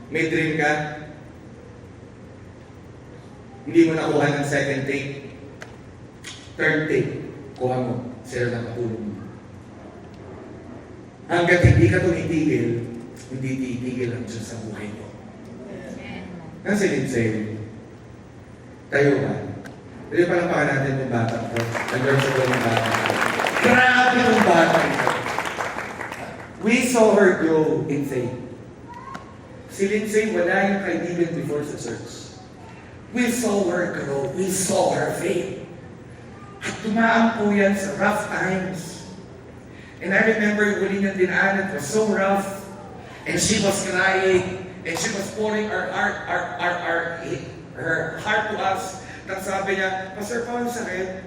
May dream ka? Hindi mo nakuha ng second take. Third take, kuha mo. Sila na katulong mo. Hanggat hindi ka tumitigil, hindi titigil ang Diyos sa buhay mo. Nasa Lindsay, tayo ka. Hindi pala pa natin yung bata ko. Nag-learn sa yung bata ko. Grabe yung bata ko. We saw her grow in faith. Si Lindsay, wala yung kaibigan before sa church. We saw her grow. We saw her faith. At tumaan po yan sa rough times. And I remember yung huli niyang dinaanan, it was so rough. And she was crying. And she was pouring her heart to us. Tapos sabi niya, Pastor Paul, sakit.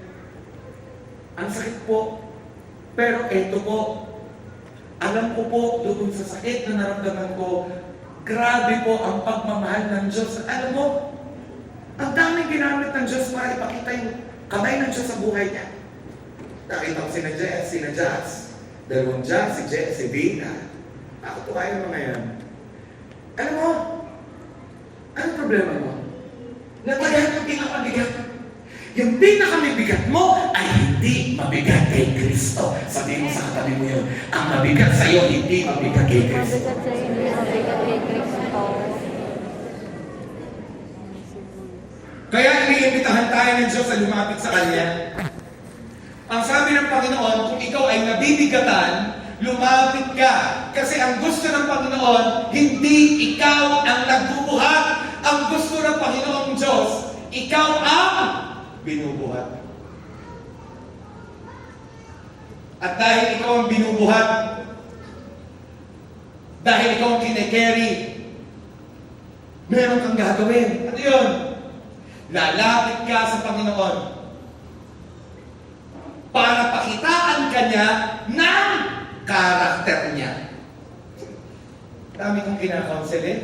Ang sakit po. Pero eto po. Alam ko po, doon sa sakit na naramdaman ko, grabe po ang pagmamahal ng Diyos. At alam mo, ang daming ginamit ng Diyos para ipakita yung kamay ng Diyos sa buhay niya. Nakita ko sina Jazz. Dalawang Jazz, si Vina. Ako to kayo mga yan. Alam mo, anong problema mo? Natagal ng pinakabigat. Yung pinakamabigat mo ay hindi mabigat kay Kristo. Sabihin mo sa katabi mo yun, ang mabigat sa iyo, hindi mabigat kay Kristo. Mabigat sa hindi mabigat kay Kristo. Kaya iniimbitahan tayo ng Diyos na lumapit sa Kanya. Ang sabi ng Panginoon, kung ikaw ay nabibigatan, lumapit ka. Kasi ang gusto ng Panginoon, hindi ikaw ang nagbubuhat. Ang gusto ng Panginoong Diyos, ikaw ang binubuhat. At dahil ikaw ang binubuhat, dahil ikaw ang kine-carry, meron kang gagawin. Ano yun? Lalapit ka sa Panginoon para pakitaan ka niya ng karakter niya. Dami kong kinakounsel eh.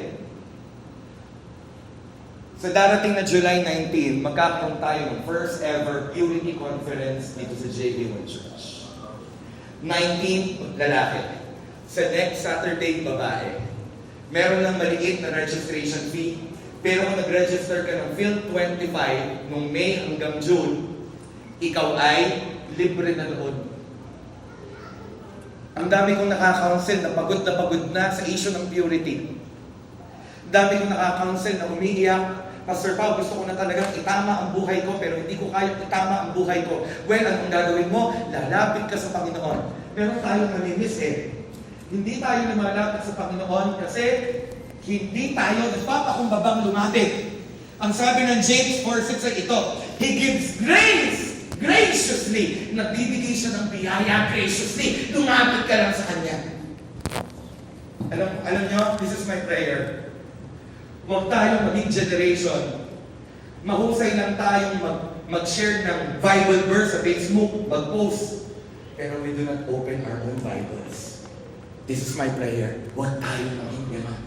Sa darating na July 19, magkakaroon tayo ng first ever Purity Conference dito sa JB1 Church. 19, lalaki. Sa next Saturday, babae. Meron ng maliit na registration fee. Pero kung nag-register ka ng Phil 25 nung May hanggang June, ikaw ay libre na noon. Ang dami kong nakakounsel na pagod na sa issue ng purity. Ang dami kong nakakounsel na umiiyak. Pastor Pao, gusto ko na talagang itama ang buhay ko, pero hindi ko kaya itama ang buhay ko. Well, anong gagawin mo? Lalapit ka sa Panginoon. Pero tayo namimiss eh. Hindi tayo lumalapit sa Panginoon kasi hindi tayo nagpapakumbabang lumapit. Ang sabi ng James 4:6 ay ito, He gives grace graciously. Nagbibigay siya ng biyaya graciously. Lumapit ka lang sa Kanya. Alam nyo, this is my prayer. Huwag tayong maging generation. Mahusay lang tayong mag-share ng Bible verse sa Facebook, mag-post. Pero we do not open our own Bibles. This is my prayer. Huwag tayong maging gano'n.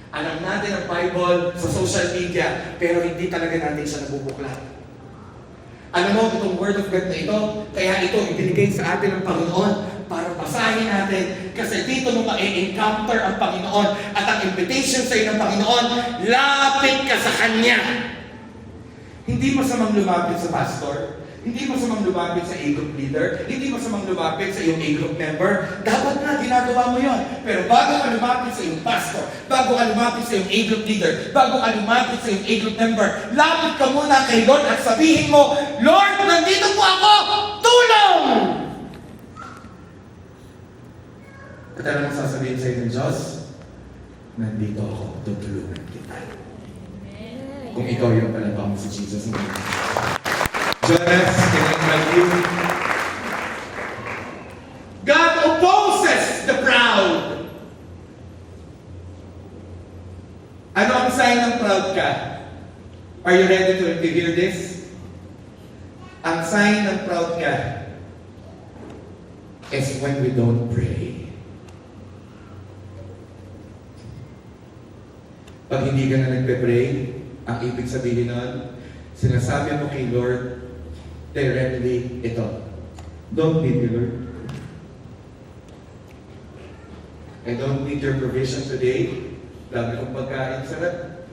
Alam natin ang Bible sa social media, pero hindi talaga natin siya nabubuklat. Alam mo, itong Word of God na ito, kaya ito ibinigay sa atin ng Panginoon para basahin natin. Kasi dito mo ma-encounter ang Panginoon at ang invitation sa iyo ng Panginoon, lapit ka sa Kanya. Hindi masamang lumapit sa pastor. Hindi masamang lumapit sa A-group leader. Hindi masamang lumapit sa iyong A-group member. Dapat na, ginagawa mo yon. Pero bago ka lumapit sa iyong pastor, bago ka lumapit sa iyong A-group leader, bago ka lumapit sa iyong A-group member, lapit ka muna kay Lord at sabihin mo, Lord, nandito po ako! Tulong! At alam mo sasabihin sa iyo ng Diyos, nandito ako, tutulungan kita. Kung ikaw yung palabang mo si Jesus. Jonas, can I invite you? God opposes the proud. Ano ang sign ng proud ka? Are you ready to hear this? Ang sign ng proud ka is when we don't pray. Pag hindi ka na nagpe-pray, ang ibig sabihin nun, sinasabi mo kay Lord, directly, ito. Don't need you, Lord. I don't need your provision today. Dami kong pagkain, sarap.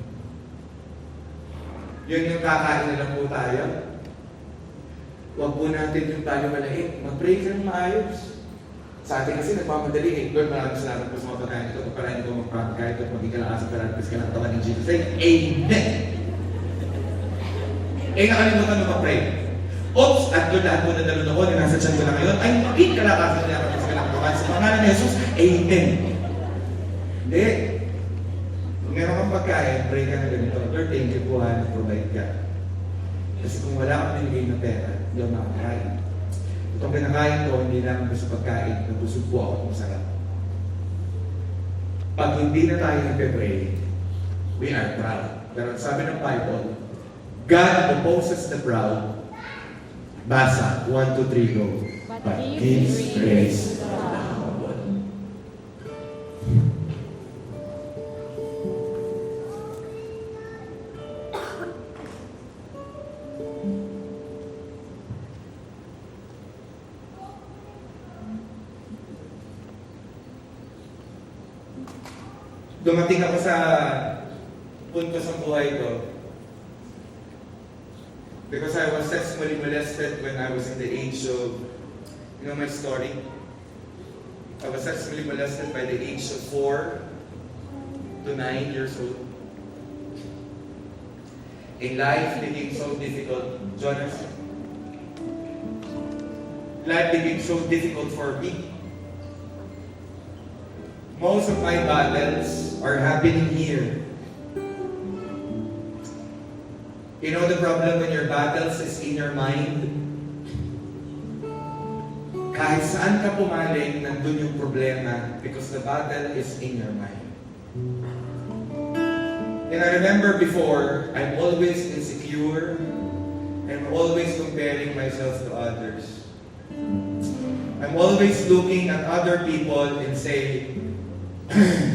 Yun yung kakain na lang po tayo. Huwag po natin yung tayo malait. Mag-pray ka ng maayos. Sa atin kasi nagmamadali eh. Lord, maraming salamat po sa mga pagkain ito. Pagpalain ko magpapagkain ito. Maging kalakasang kalakasang ka ng tawa ng Jesus. Amen! Eh, nakalimutan mo mag-pray. Oops! At doon lahat mo na dalun ako na nasa tiyan ko na ngayon ay maging kalakasan niya kapag sa kalakasan. Sa pangalan ni Jesus, Amen! Hindi. Kung meron kang pagkain, pray ka na ganito. Lord, thank you po ha, na-provide ka. Kasi kung wala kang binigay na pera, hindi ako makakain. Itong kinakain ko, hindi naman gusto pagkain, nabusog po ako kung sarap. Pag hindi na tayo nagpe-pray, we are proud. Pero sabi ng Bible, God opposes the proud. Basa, 1, 2, 3, go. But gives grace to the humble. Dumating ako sa punto sa buhay ko Because I was sexually molested when I was in the age of, you know my story? I was sexually molested by the age of 4 to 9 years old. And life became so difficult, Jonas. Life became so difficult for me. Most of my battles are happening here. You know the problem when your battles is in your mind? Kahit saan ka pumaling, nandun yung problema because the battle is in your mind. And I remember before, I'm always insecure. I'm always comparing myself to others. I'm always looking at other people and say,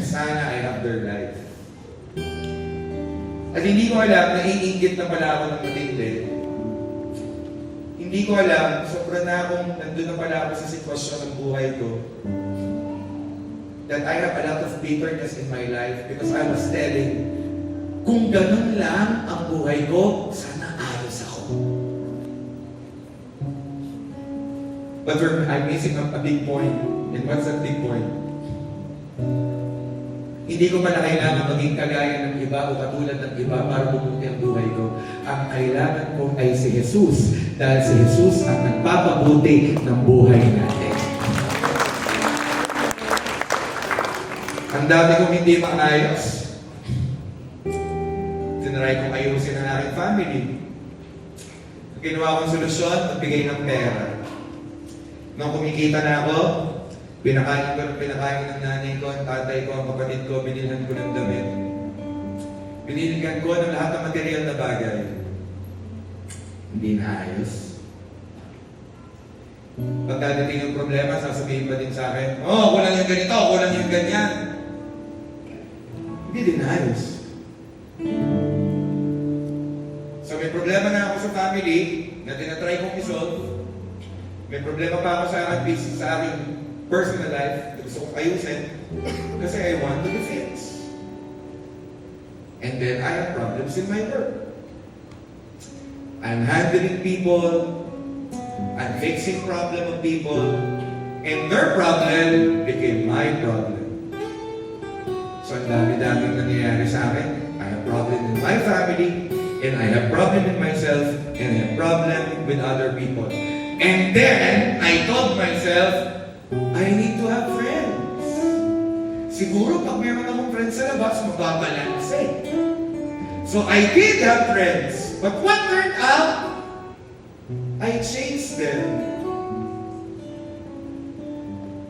sana I have their life. At hindi ko alam, naiinggit na pala ako ng matindi. Hindi ko alam, sobra na akong nandun na pala ako sa sitwasyon ng buhay ko. That I have a lot of bitterness in my life because I was telling, kung ganun lang ang buhay ko, sana ayos ako. But I'm missing a big point. And what's that big point? Hindi ko pala kailangan maging kagaya ng iba o katulad ng iba para bumuti ang buhay ko. Ang kailangan ko ay si Jesus. Dahil si Jesus ang nagpapabuti ng buhay natin. Ang dami kong hindi maayos. Tinry kong ayusin ang aking family. Ginawa kong solusyon, magbigay ng pera. Nung kumikita na ako, pinakain ng nanay ko, ang tatay ko, ang kapatid ko, binilhan ko ng damit. Biniligan ko ng lahat ng material na bagay. Hindi na ayos. Pagkadating yung problema, sasabihin pa din sa akin, oh, kulang yung ganito, kulang yung ganyan. Hindi din ayos. So may problema na ako sa family na tinatry kong isolve. May problema pa ako sa aking personal life, gusto kong ayusin kasi I want to be fixed. And then I have problems in my work. I'm handling people, I'm fixing problem of people, and their problem became my problem. So ang dami-daming nangyayari sa akin. I have problem in my family, and I have problem in myself, and I have problem with other people. And then I told myself, I need to have friends. Siguro pag meron akong friends sa labas, mababalanse. So I did have friends. But what turned out, I changed them.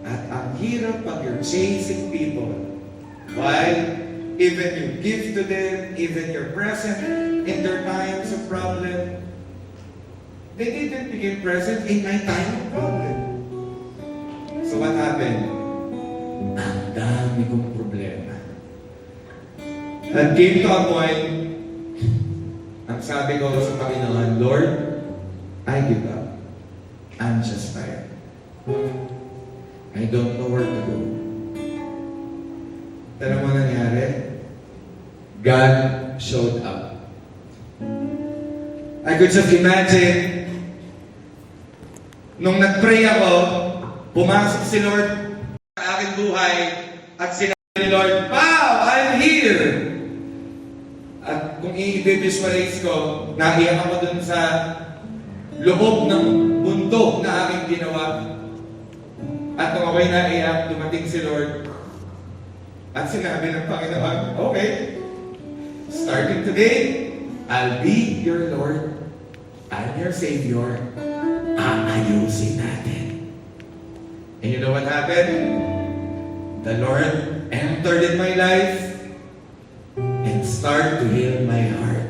At ang hirap pag you're chasing people. While even you give to them, even you're present in their times of problem, they didn't become present in my time of problem. So what happened? Ang dami kong problema. At came to a point, ang sabi ko sa Panginoon, Lord, I give up. I'm just tired. I don't know where to go. Alam mo nangyari? God showed up. I could just imagine, nung nag-pray ako, pumasok si Lord sa aking buhay at sinabi ni Lord, wow, I'm here! At kung i-visualize ko, naiyak ako dun sa loob ng bundok na aking ginawa. At nung ako'y naiyak, dumating si Lord at sinabi ng Panginoon, okay, starting today, I'll be your Lord, I'm your Savior, aayusin natin. And you know what happened? The Lord entered in my life and started to heal my heart.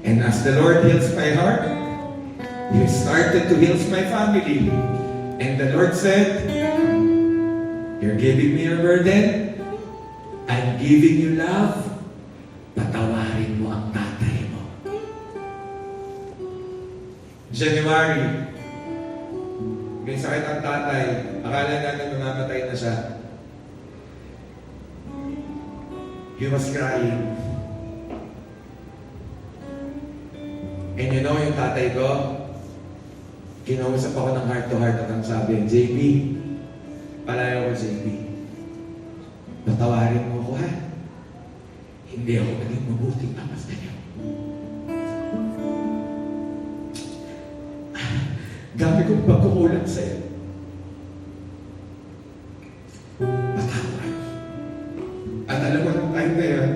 And as the Lord heals my heart, He started to heal my family. And the Lord said, you're giving me your burden, I'm giving you love, patawarin mo ang tatay mo. January, may sakit ang tatay. Akala natin mamamatay na siya. He was crying. And you know, yung tatay ko, kinausap ako ng heart to heart at ang sabi, JB, palayo ko JB, patawarin mo ko ha. Hindi ako naging mabuting ama sa inyo. Dami kong pagkukulang sa'yo. Patawad. At alam mo nung time na yun,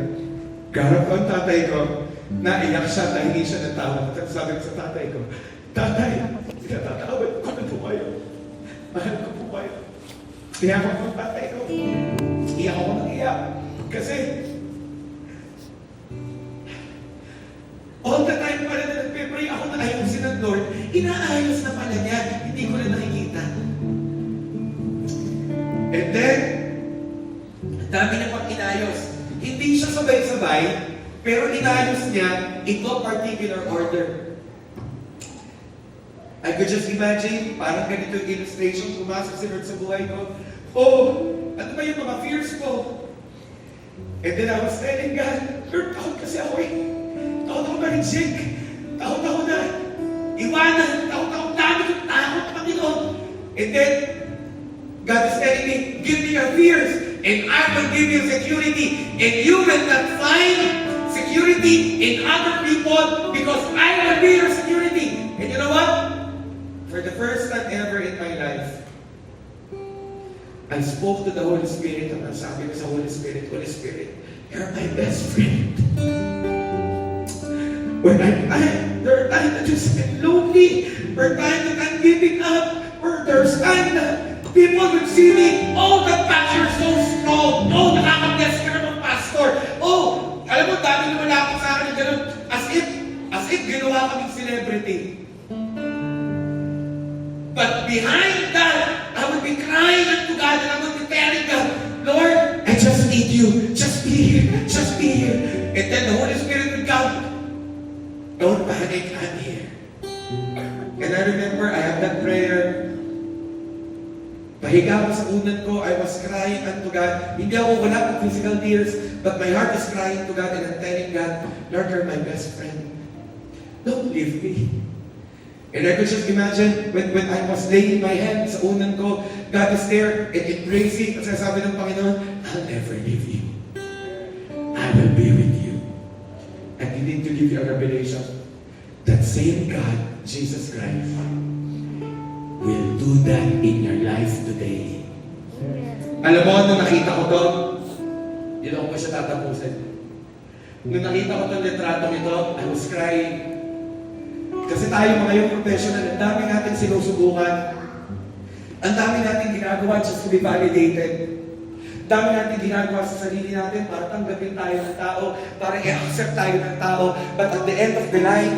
garap ko ang tatay ko, naiyak siya, tahingi siya ng tawad. At sabi ko sa tatay ko, tatay, pinatatawad ko na po kayo. Mahal ko po kayo. Iyak ako ng tatay ko. Iyak ako ng iyak. Kasi, all the time pala na nagpe-pray ako na ayusin ng Lord, inaayos na pala niya. Hindi ko na nakikita. And then, ang dami niya pang inayos. Hindi siya sabay-sabay, pero inayos niya ito particular order. I could just imagine, parang ganito yung illustration, pumasok si Lord sa buhay ko. Oh, ano ba yung mga fears ko? And then I was telling God, Lord, takot kasi ako eh. Takot ako ma-reject. Takot ako na iwanan. Takot ako dami kong takot na Panginoon. And then, God is telling me, give me your fears, and I will give you security. And you will not find security in other people because I will be your security. And you know what? For the first time ever in my life, I spoke to the Holy Spirit and sabi ko sa Holy Spirit, you're my best friend. When there are times that you feel lonely, there are times that I'm giving up, or there's times that people would see me, oh, that pastor's so strong, oh, nakaka-bless ka naman, pastor, oh, alam mo, dami naman ako sa akin, ganun, as if ginawa kaming celebrity. But behind that, I would be crying unto God and I would be telling God, Lord, I just need you. Just be here. Just be here. And then the Holy Spirit would come, don't panic, I'm here. And I remember I had that prayer. Pahiga ko sa unan ko, I was crying unto God. Hindi ako wala ng physical tears, but my heart is crying to God and I'm telling God, Lord, you're my best friend. Don't leave me. And I could just imagine when I was laying my hand sa unan ko, God is there and embracing. At sabi ng Panginoon, I'll never leave you. I will be with you. And He need to give you a revelation. That same God, Jesus Christ, will do that in your life today. Alam mo, nung nakita ko to, yun ako pa siya tatapusin. Nung nakita ko itong litratong ito, I was crying. Kasi tayo mga yung professional, ang dami natin sinusubukan. Ang dami natin ginagawa just to be validated. Ang dami natin ginagawa sa sarili natin para tanggapin tayo ng tao, para i-accept tayo ng tao. But at the end of the line,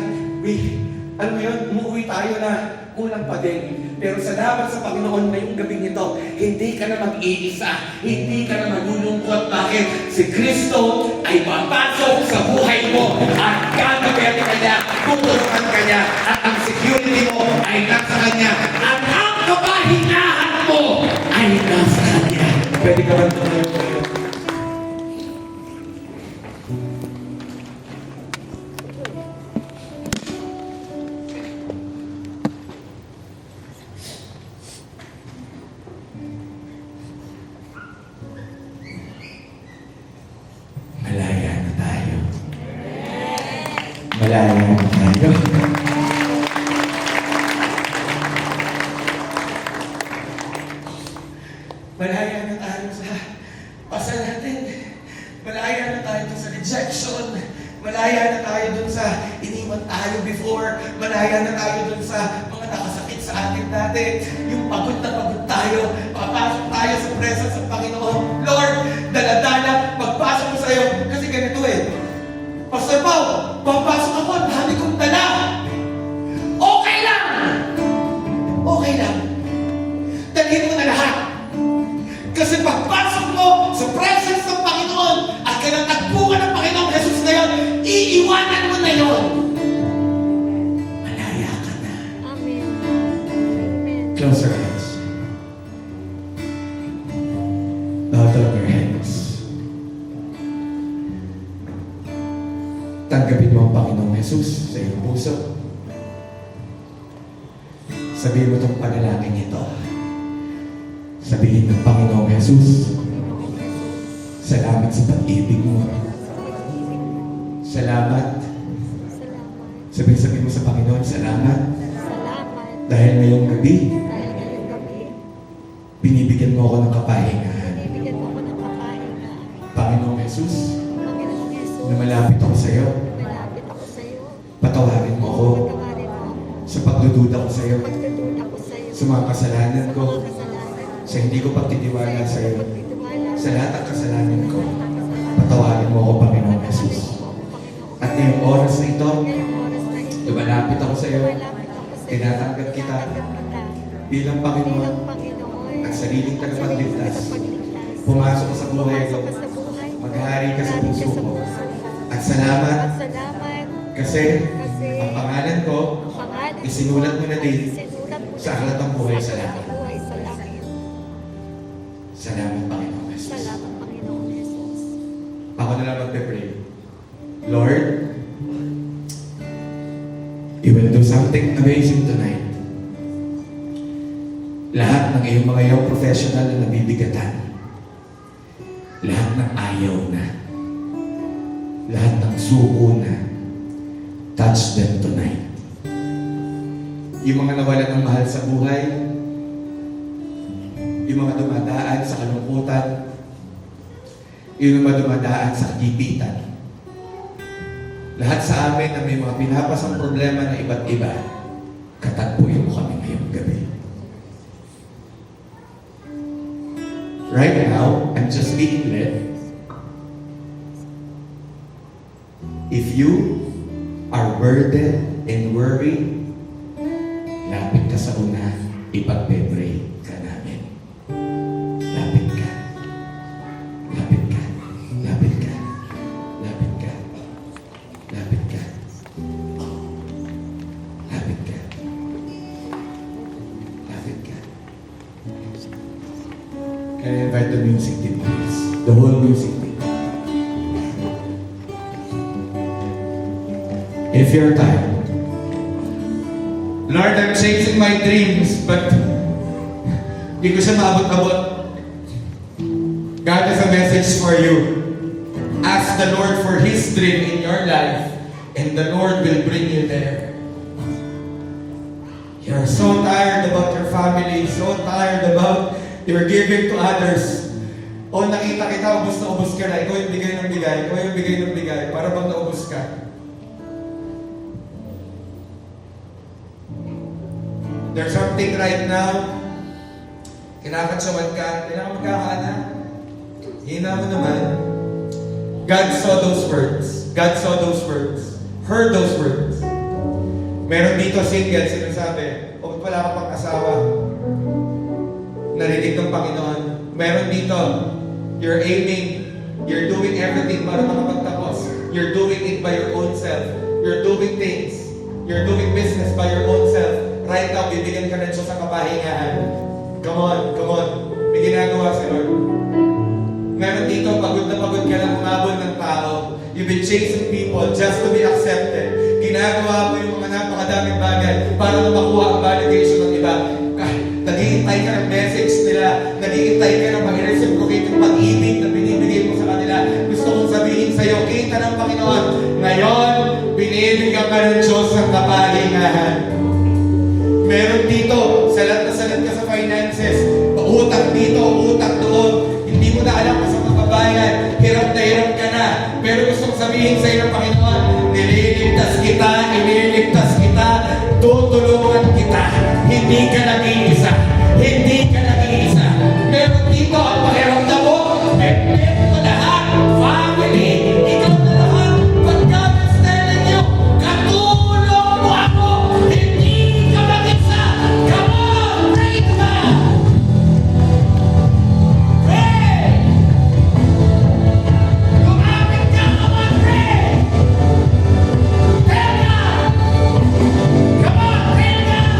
alam mo yun, umuwi tayo na kulang pa din. Pero salamat sa Panginoon ngayong gabing ito, hindi ka na mag-iisa, hindi ka na malulungkot. Bakit? Si Kristo ay papasok sa buhay mo at gagawin ka niya, tutulungan ka niya, at ang security mo ay nasa Kanya. At ang kapahingahan mo ay nasa Kanya. Pwede ka ba tumayo kayo? Malaya na tayo. Malaya na tayo. Malaya na tayo sa pasal natin. Malaya na tayo sa rejection. Malaya na tayo dun sa iniwan tayo before. Malaya na tayo dun sa mga nakasakit sa atin dati. Yung pagod na pagod tayo. Papasok tayo sa presence ng Panginoon. Lord, daladala, pagpasok ko sa'yo. Kasi ganito Pastor Pao, papasok ako, dami kong dala. Okay lang! Okay lang. Dalhin mo na lahat. Kasi pagpasok mo sa presence ng Panginoon at kinatagpuan ng Panginoong Jesus na yun, iiwanan mo na yun. Malaya ka na. Amen. Close your eyes. Bow down your heads. Tanggap Tanggapin mo ang Panginoong Jesus sa iyong puso. Sabihin mo itong panalangin ito. Sabihin ng Panginoong Jesus, salamat sa pag-ibig mo. Salamat. Sabihin mo sa Panginoon, salamat. Salamat. Dahil ngayong gabi, Dahil ngayong gabi, binibigyan mo ako ng kapahingahan. binibigyan mo ko ng kapahingahan. Panginoong Jesus, Panginoong Yesus, na malapit ako sa iyo, malapit ako sa iyo. patawarin mo ako Patawarin mo ako. sa pagdududa ko sa iyo, Pagtutulak ako sa iyo. sa mga kasalanan Sa ko, mga kasalanan. sa hindi ko pagtitiwala sa iyo, Pagtitiwala. sa lahat ng kasalanan ko. Sa lahat ng kasalanan. Patawarin mo ako, Panginoong Jesus. Panginoon. At ngayong oras na ito, Ngayong oras na ito, lumalapit ako sa iyo, malapit ako sa iyo. tinatanggap kita Tinatanggap kita bilang Panginoon bilang Panginoon at sariling tagapagligtas. tagapagligtas. Pumasok ka sa buhay ko, Pumasok ka sa buhay ko. maghari ka sa Maghari puso ko. puso ko. At salamat At salamat kasi kasi ang pangalan ko, ang pangalan ko, isinulat mo na din isinulat mo sa na aklat ng buhay sa sa aklat langit. ng buhay sa langit. Salamat, Panginoong Jesus. Salamat, Panginoong Jesus. Ako na lang magpe-pray. Lord, you will do something amazing tonight. Lahat ng iyong mga young professional na nabibigatan, lahat ng ayaw na, lahat ng suko na, touch them tonight. Yung mga nawalan ng mahal sa buhay, yung mga dumadaan sa kalungkutan, yung mga dumadaan sa kagipitan. Lahat sa amin na may mga pinapasang problema na iba't iba, katagpuin mo kami ngayong gabi. Right now, I'm just being led. If you are burdened and worried, lapit ka sa una, ipagpe-pray ka namin. Lapit ka. Lapit ka. Lapit ka. Lapit ka. Lapit ka. Lapit ka. Lapit ka. Can I invite the music team, please? The whole music team. If you're tired, Lord, I'm chasing my dreams, but hindi ko siya maabot-abot. God has a message for you. Ask the Lord for His dream in your life, and the Lord will bring you there. You're so tired about your family, so tired about your giving to others. O nakita kita, ubos na ubos ka na. Ikaw yung bigay ng bigay, ikaw yung bigay ng bigay, para bang naubos ka. There's something right now, kinakatsawan ka, kailangan magkakaana. Hina mo naman. God saw those words. God saw those words. Heard those words. Meron dito single, sinasabi, huwag pala ka pang asawa. Narinig ng Panginoon. Meron dito, you're aiming, you're doing everything para makapagtapos. You're doing it by your own self. You're doing things. You're doing business by your own self. Right now, bibigyan ka ng Diyos sa kapahingahan. Come on, come on. May ginagawa si Lord. Meron dito, pagod na pagod ka lang umabol ng tao. You've been chasing people just to be accepted. Ginagawa mo yung mga napakadaming bagay para na makuha ang validation ng iba. Naghihintay ka ng message nila. Naghihintay ka ng mag-reciprocate yung pag-ibig na binibigay mo sa kanila. Gusto kong sabihin sa iyo, kita ng Panginoon, ngayon, binibigyan ka ng Diyos ng kapahingahan. Meron dito, salat ka sa finances, utang dito, utang doon, hindi mo na alam kung saan magbabayad, hirap ka na. Pero gusto kong sabihin sa iyo ng Panginoon, nililigtas kita, tutulungan kita. Hindi ka nag-iisa, hindi ka nag-iisa. Meron dito, ang pakiramdam mo, meron ko lahat, family, ikaw na lahat, but God is telling you, katulong mo ako, hindi ka mag-isa. Come on, pray to God. Pray! Lumapit ka, come on, pray! Tell God! Come on, pray to God!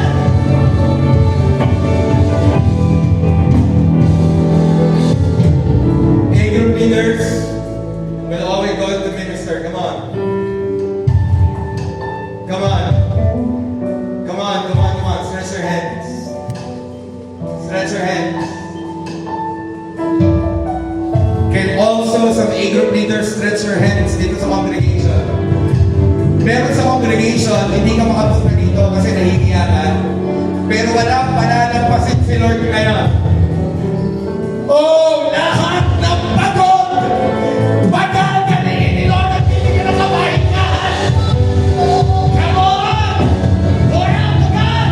meron sa congregation, hindi ka makapunta dito kasi nahihiya ka. Pero walang palalampasin si Lord ngayon. Oh, lahat ng pagod! Pagagaliin ni Lord at binigyan ng kapahingahan! Come on! Pour out to God!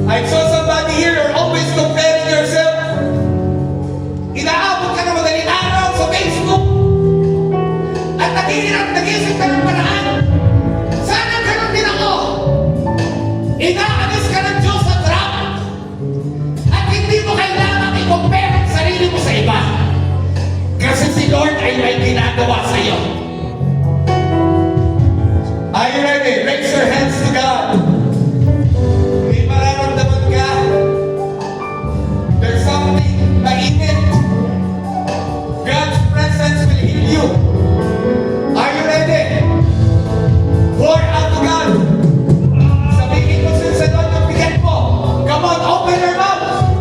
I saw somebody here, you're always comparing yourself. Inaabot ka na madaling araw sa Facebook. At nag-iisip ka ng paraan. Sana ganun din ako. Inaalis ka ng Diyos sa trap. At hindi mo kailangan i-compare ang sarili mo sa iba. Kasi si Lord ay may ginagawa sa iyo. Are you ready? Raise your hands to God. May mararamdaman ka. There's something mainit. God's presence will heal you. Are you ready? Pour out to God. Sabihin mo sa Lord yung bigat mo. Come on, open your mouth.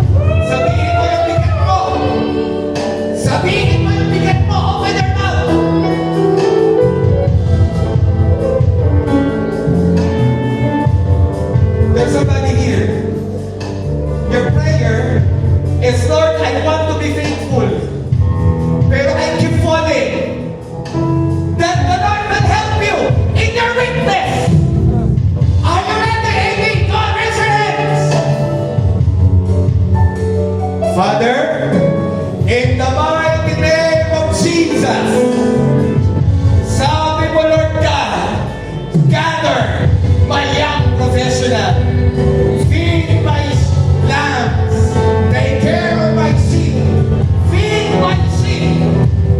Sabihin mo yung bigat mo. Sabihin mo yung bigat mo. Open your mouth. There's somebody here. Your prayer is, Lord, I want to be faithful. Pero I keep falling. That the Lord will help you in your weakness. Are you ready, Amy? God, raise your hands. Father, in the mighty name of Jesus, sabi mo, Lord God, gather my young professional, feed my lambs, take care of my sheep, feed my sheep.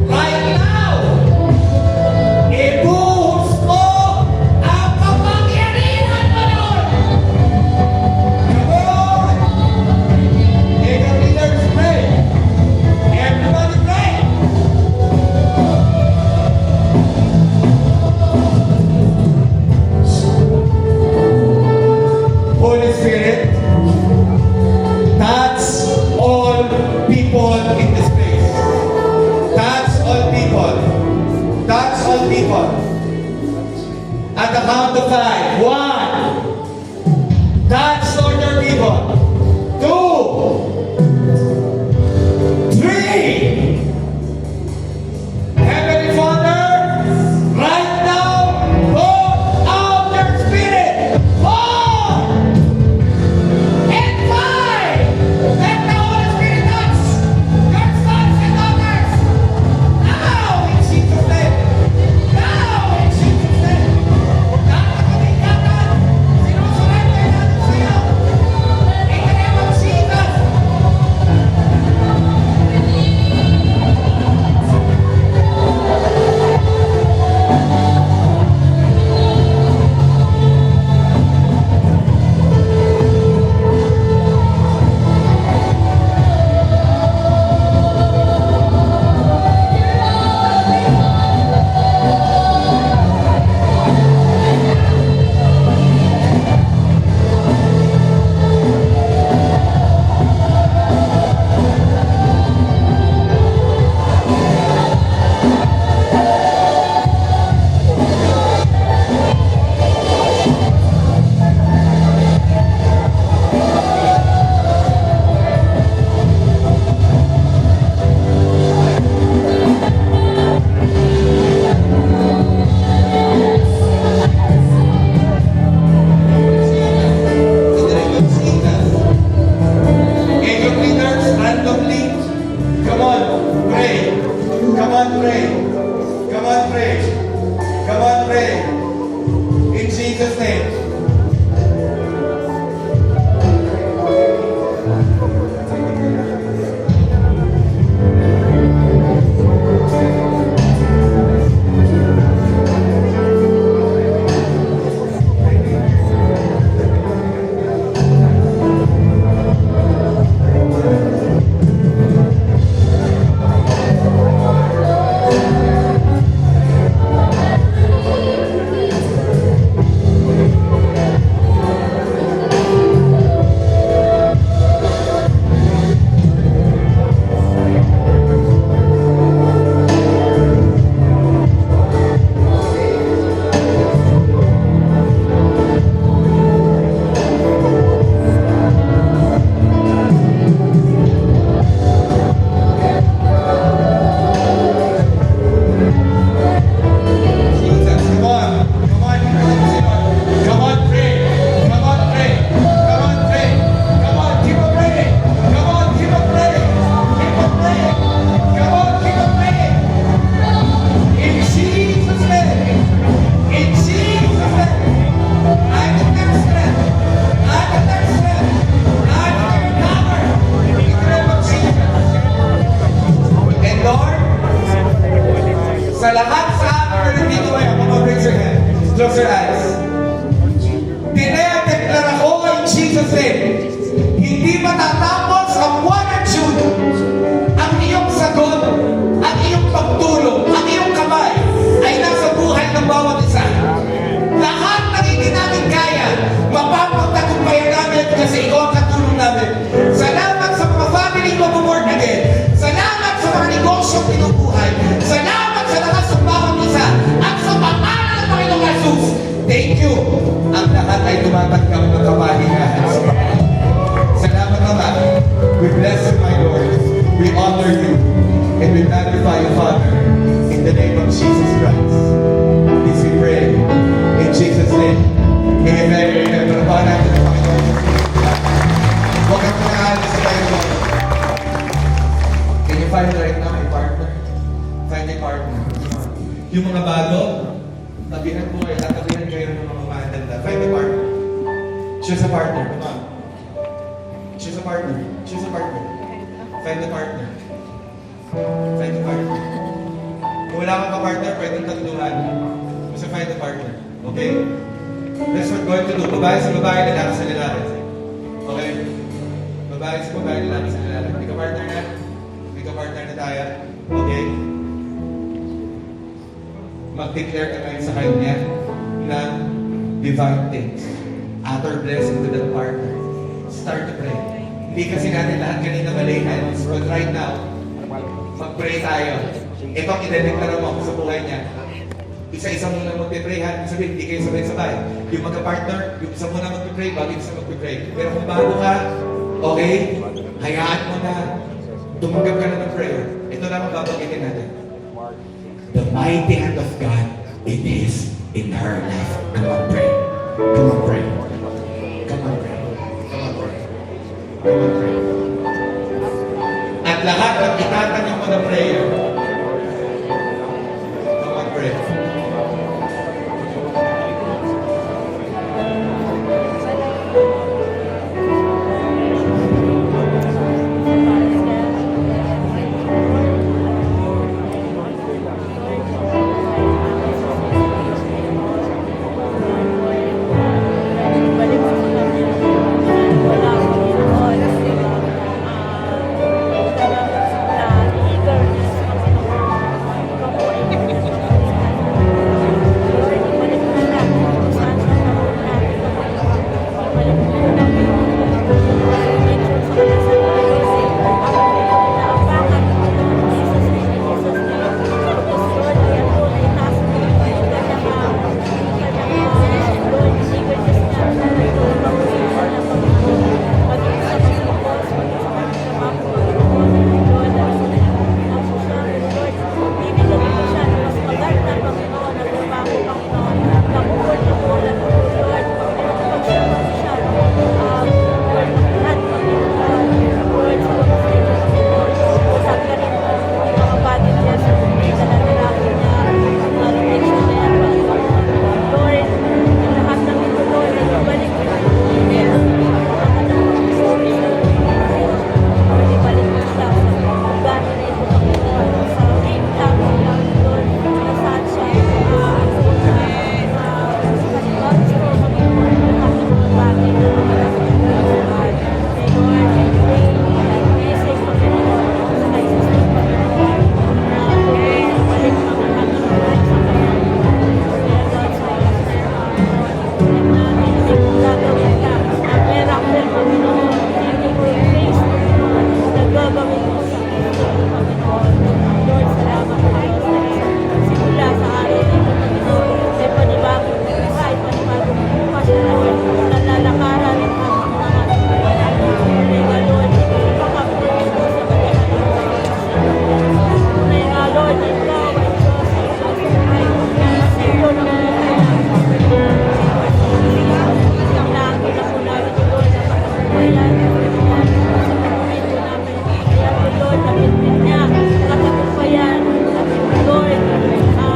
Right now, ibuhos mo ang kapangyarihan mo, Lord. Come on. Take a leader's pray. Everybody pray. Holy Spirit, touch all people in this place. Touch all people. Touch all people. At the count of 5. 1. Touch all your people. 2. 3. Heavenly Father, right now, pour out your spirit. 4. And 5. Let the Holy Spirit touch your sons and daughters. Now in Jesus' name. Now in Jesus' name. Nakakabigatan. in Jesus Christ. This we pray. In Jesus' name. Amen. Amen. Parapahan natin ang Panginoon. Huwag kang pangalan sa tayo. Can you find right now a partner? Find a partner. Yung mga bago, tabihan mo kayo, tatabihan kayo ng mga matanda. Find a partner. Choose a partner. Come on. Choose a partner. Choose a partner. Find a partner. Find a partner. Kung wala kang ka-partner, pwedeng tatuluhan. Basta find a partner. Okay? That's what we're going to do. Babae sa babae, lalaki sa lalaki. Okay? Babae sa babae, lalaki sa lalaki. May ka-partner na? May ka-partner na tayo? Okay? Mag-declare ka ngayon sa kanya ng divine things. Utter blessing to that partner. Start to pray. Hindi kasi natin lahat kanina malay hands. But right now, mag-pray tayo. Itong idedeklara mo sa buhay niya. Isa-isa muna mag-pray. Sabihin, hindi kayo sabay-sabay. Yung magka-partner, yung isa muna mag-pray, bago yung isa mag-pray. Pero kung bago ka, okay, hayaan mo na. Tumanggap ka na ng prayer. Ito lang ang babagitin natin. The mighty hand of God, it is in her life. Come on, pray. Come on, pray. Come on, pray. Come on, pray. Come on, pray. At lahat ng itatanong mo na prayer, come on, pray.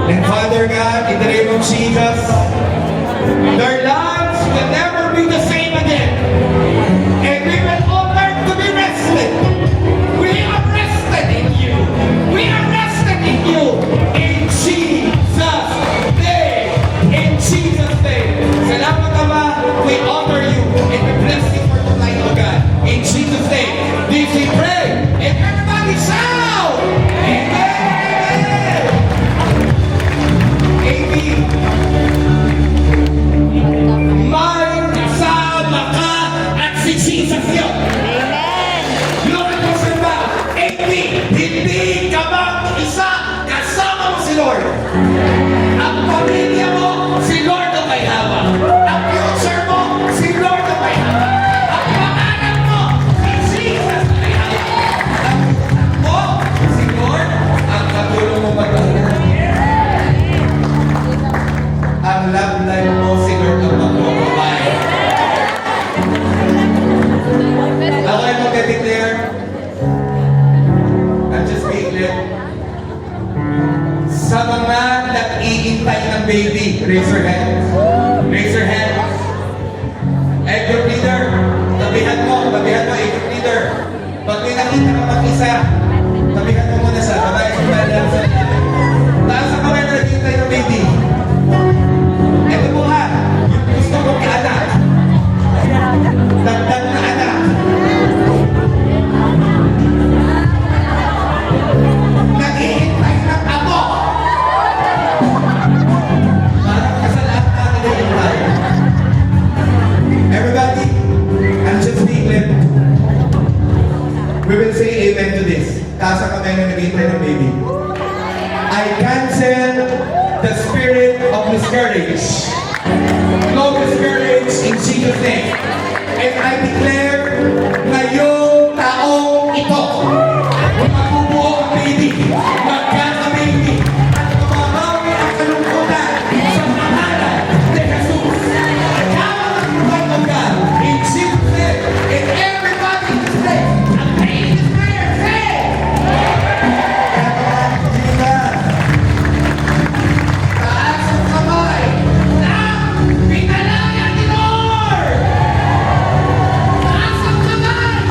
And Father God, in the name of Jesus, their lives will never be the same again. And we will all learn to be rested. We are rested in you. We are rested in you. In Jesus' name. In Jesus' name. Salamat Ama, we honor you and we bless you for tonight, O God. In Jesus' name. This we pray. And everybody shout! Amen! Amen. May kasama ka at si Jesus yun. Amen. Glory po sa iba. Amen. Hindi ka mag-isa, kasama mo si Lord. Ang pamilya mo, si Lord ang may hawak. Ang future mo, si Lord ang may hawak. Ang pangalan mo, si Jesus ang may hawak. Ang mo, si Lord ang katulong mo magpapalala. there? I'm just being led. Sa mga nag-iintay ng baby, raise your hands. Raise your hands. Egg group leader, tabihan mo, egg group leader. Pag may nakita ka mag-isa, tabihan mo muna sa kamay. Taas ang kamay na naghihintay ng baby. Ito po ha, yung gusto kong anak. Dagdag na anak. Naghihintay ng ako. Parang kasalanan natin na yung tayo. Everybody, I'm just being led. We will say amen to this. Taas ang kamay na naghihintay ng baby. I cancel the spirit of miscarriage. No miscarriage in Jesus' name. And I declare ngayong taong ito, magbubuo ang baby, magkaka-baby, at mamawi ang kalungkutan sa pangalan ni Jesus. Kaya ang God, in Jesus' name, and everybody in this place, ang praying this prayer, say, taas ang kamay ng pinalaya ni Lord! Taas ang kamay!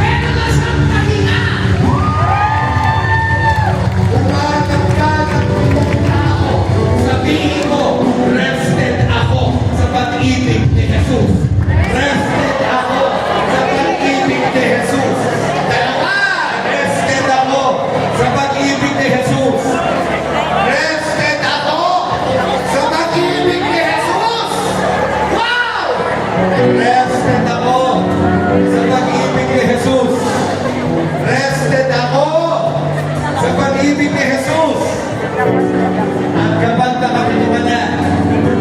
Meron na siyang pahinga! Umatag ka ng pitong tao. Sabihin mo, rested ako sa pag-ibig ni Jesus. Rested ako sa pag-ibig ni Jesus. Dalawa, rested ako sa pag-ibig ni Jesus. Rested ako sa pag-ibig ni Jesus! Wow! Rested ako sa pag-ibig ni Jesus! Rested ako sa pag-ibig ni Jesus! Ang kapag nakapituman na,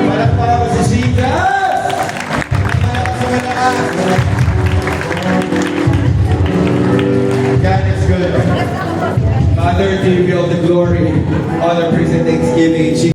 palakpakan mo si Jesus! God is good. Father, give you all the glory, honor, praise, and thanksgiving.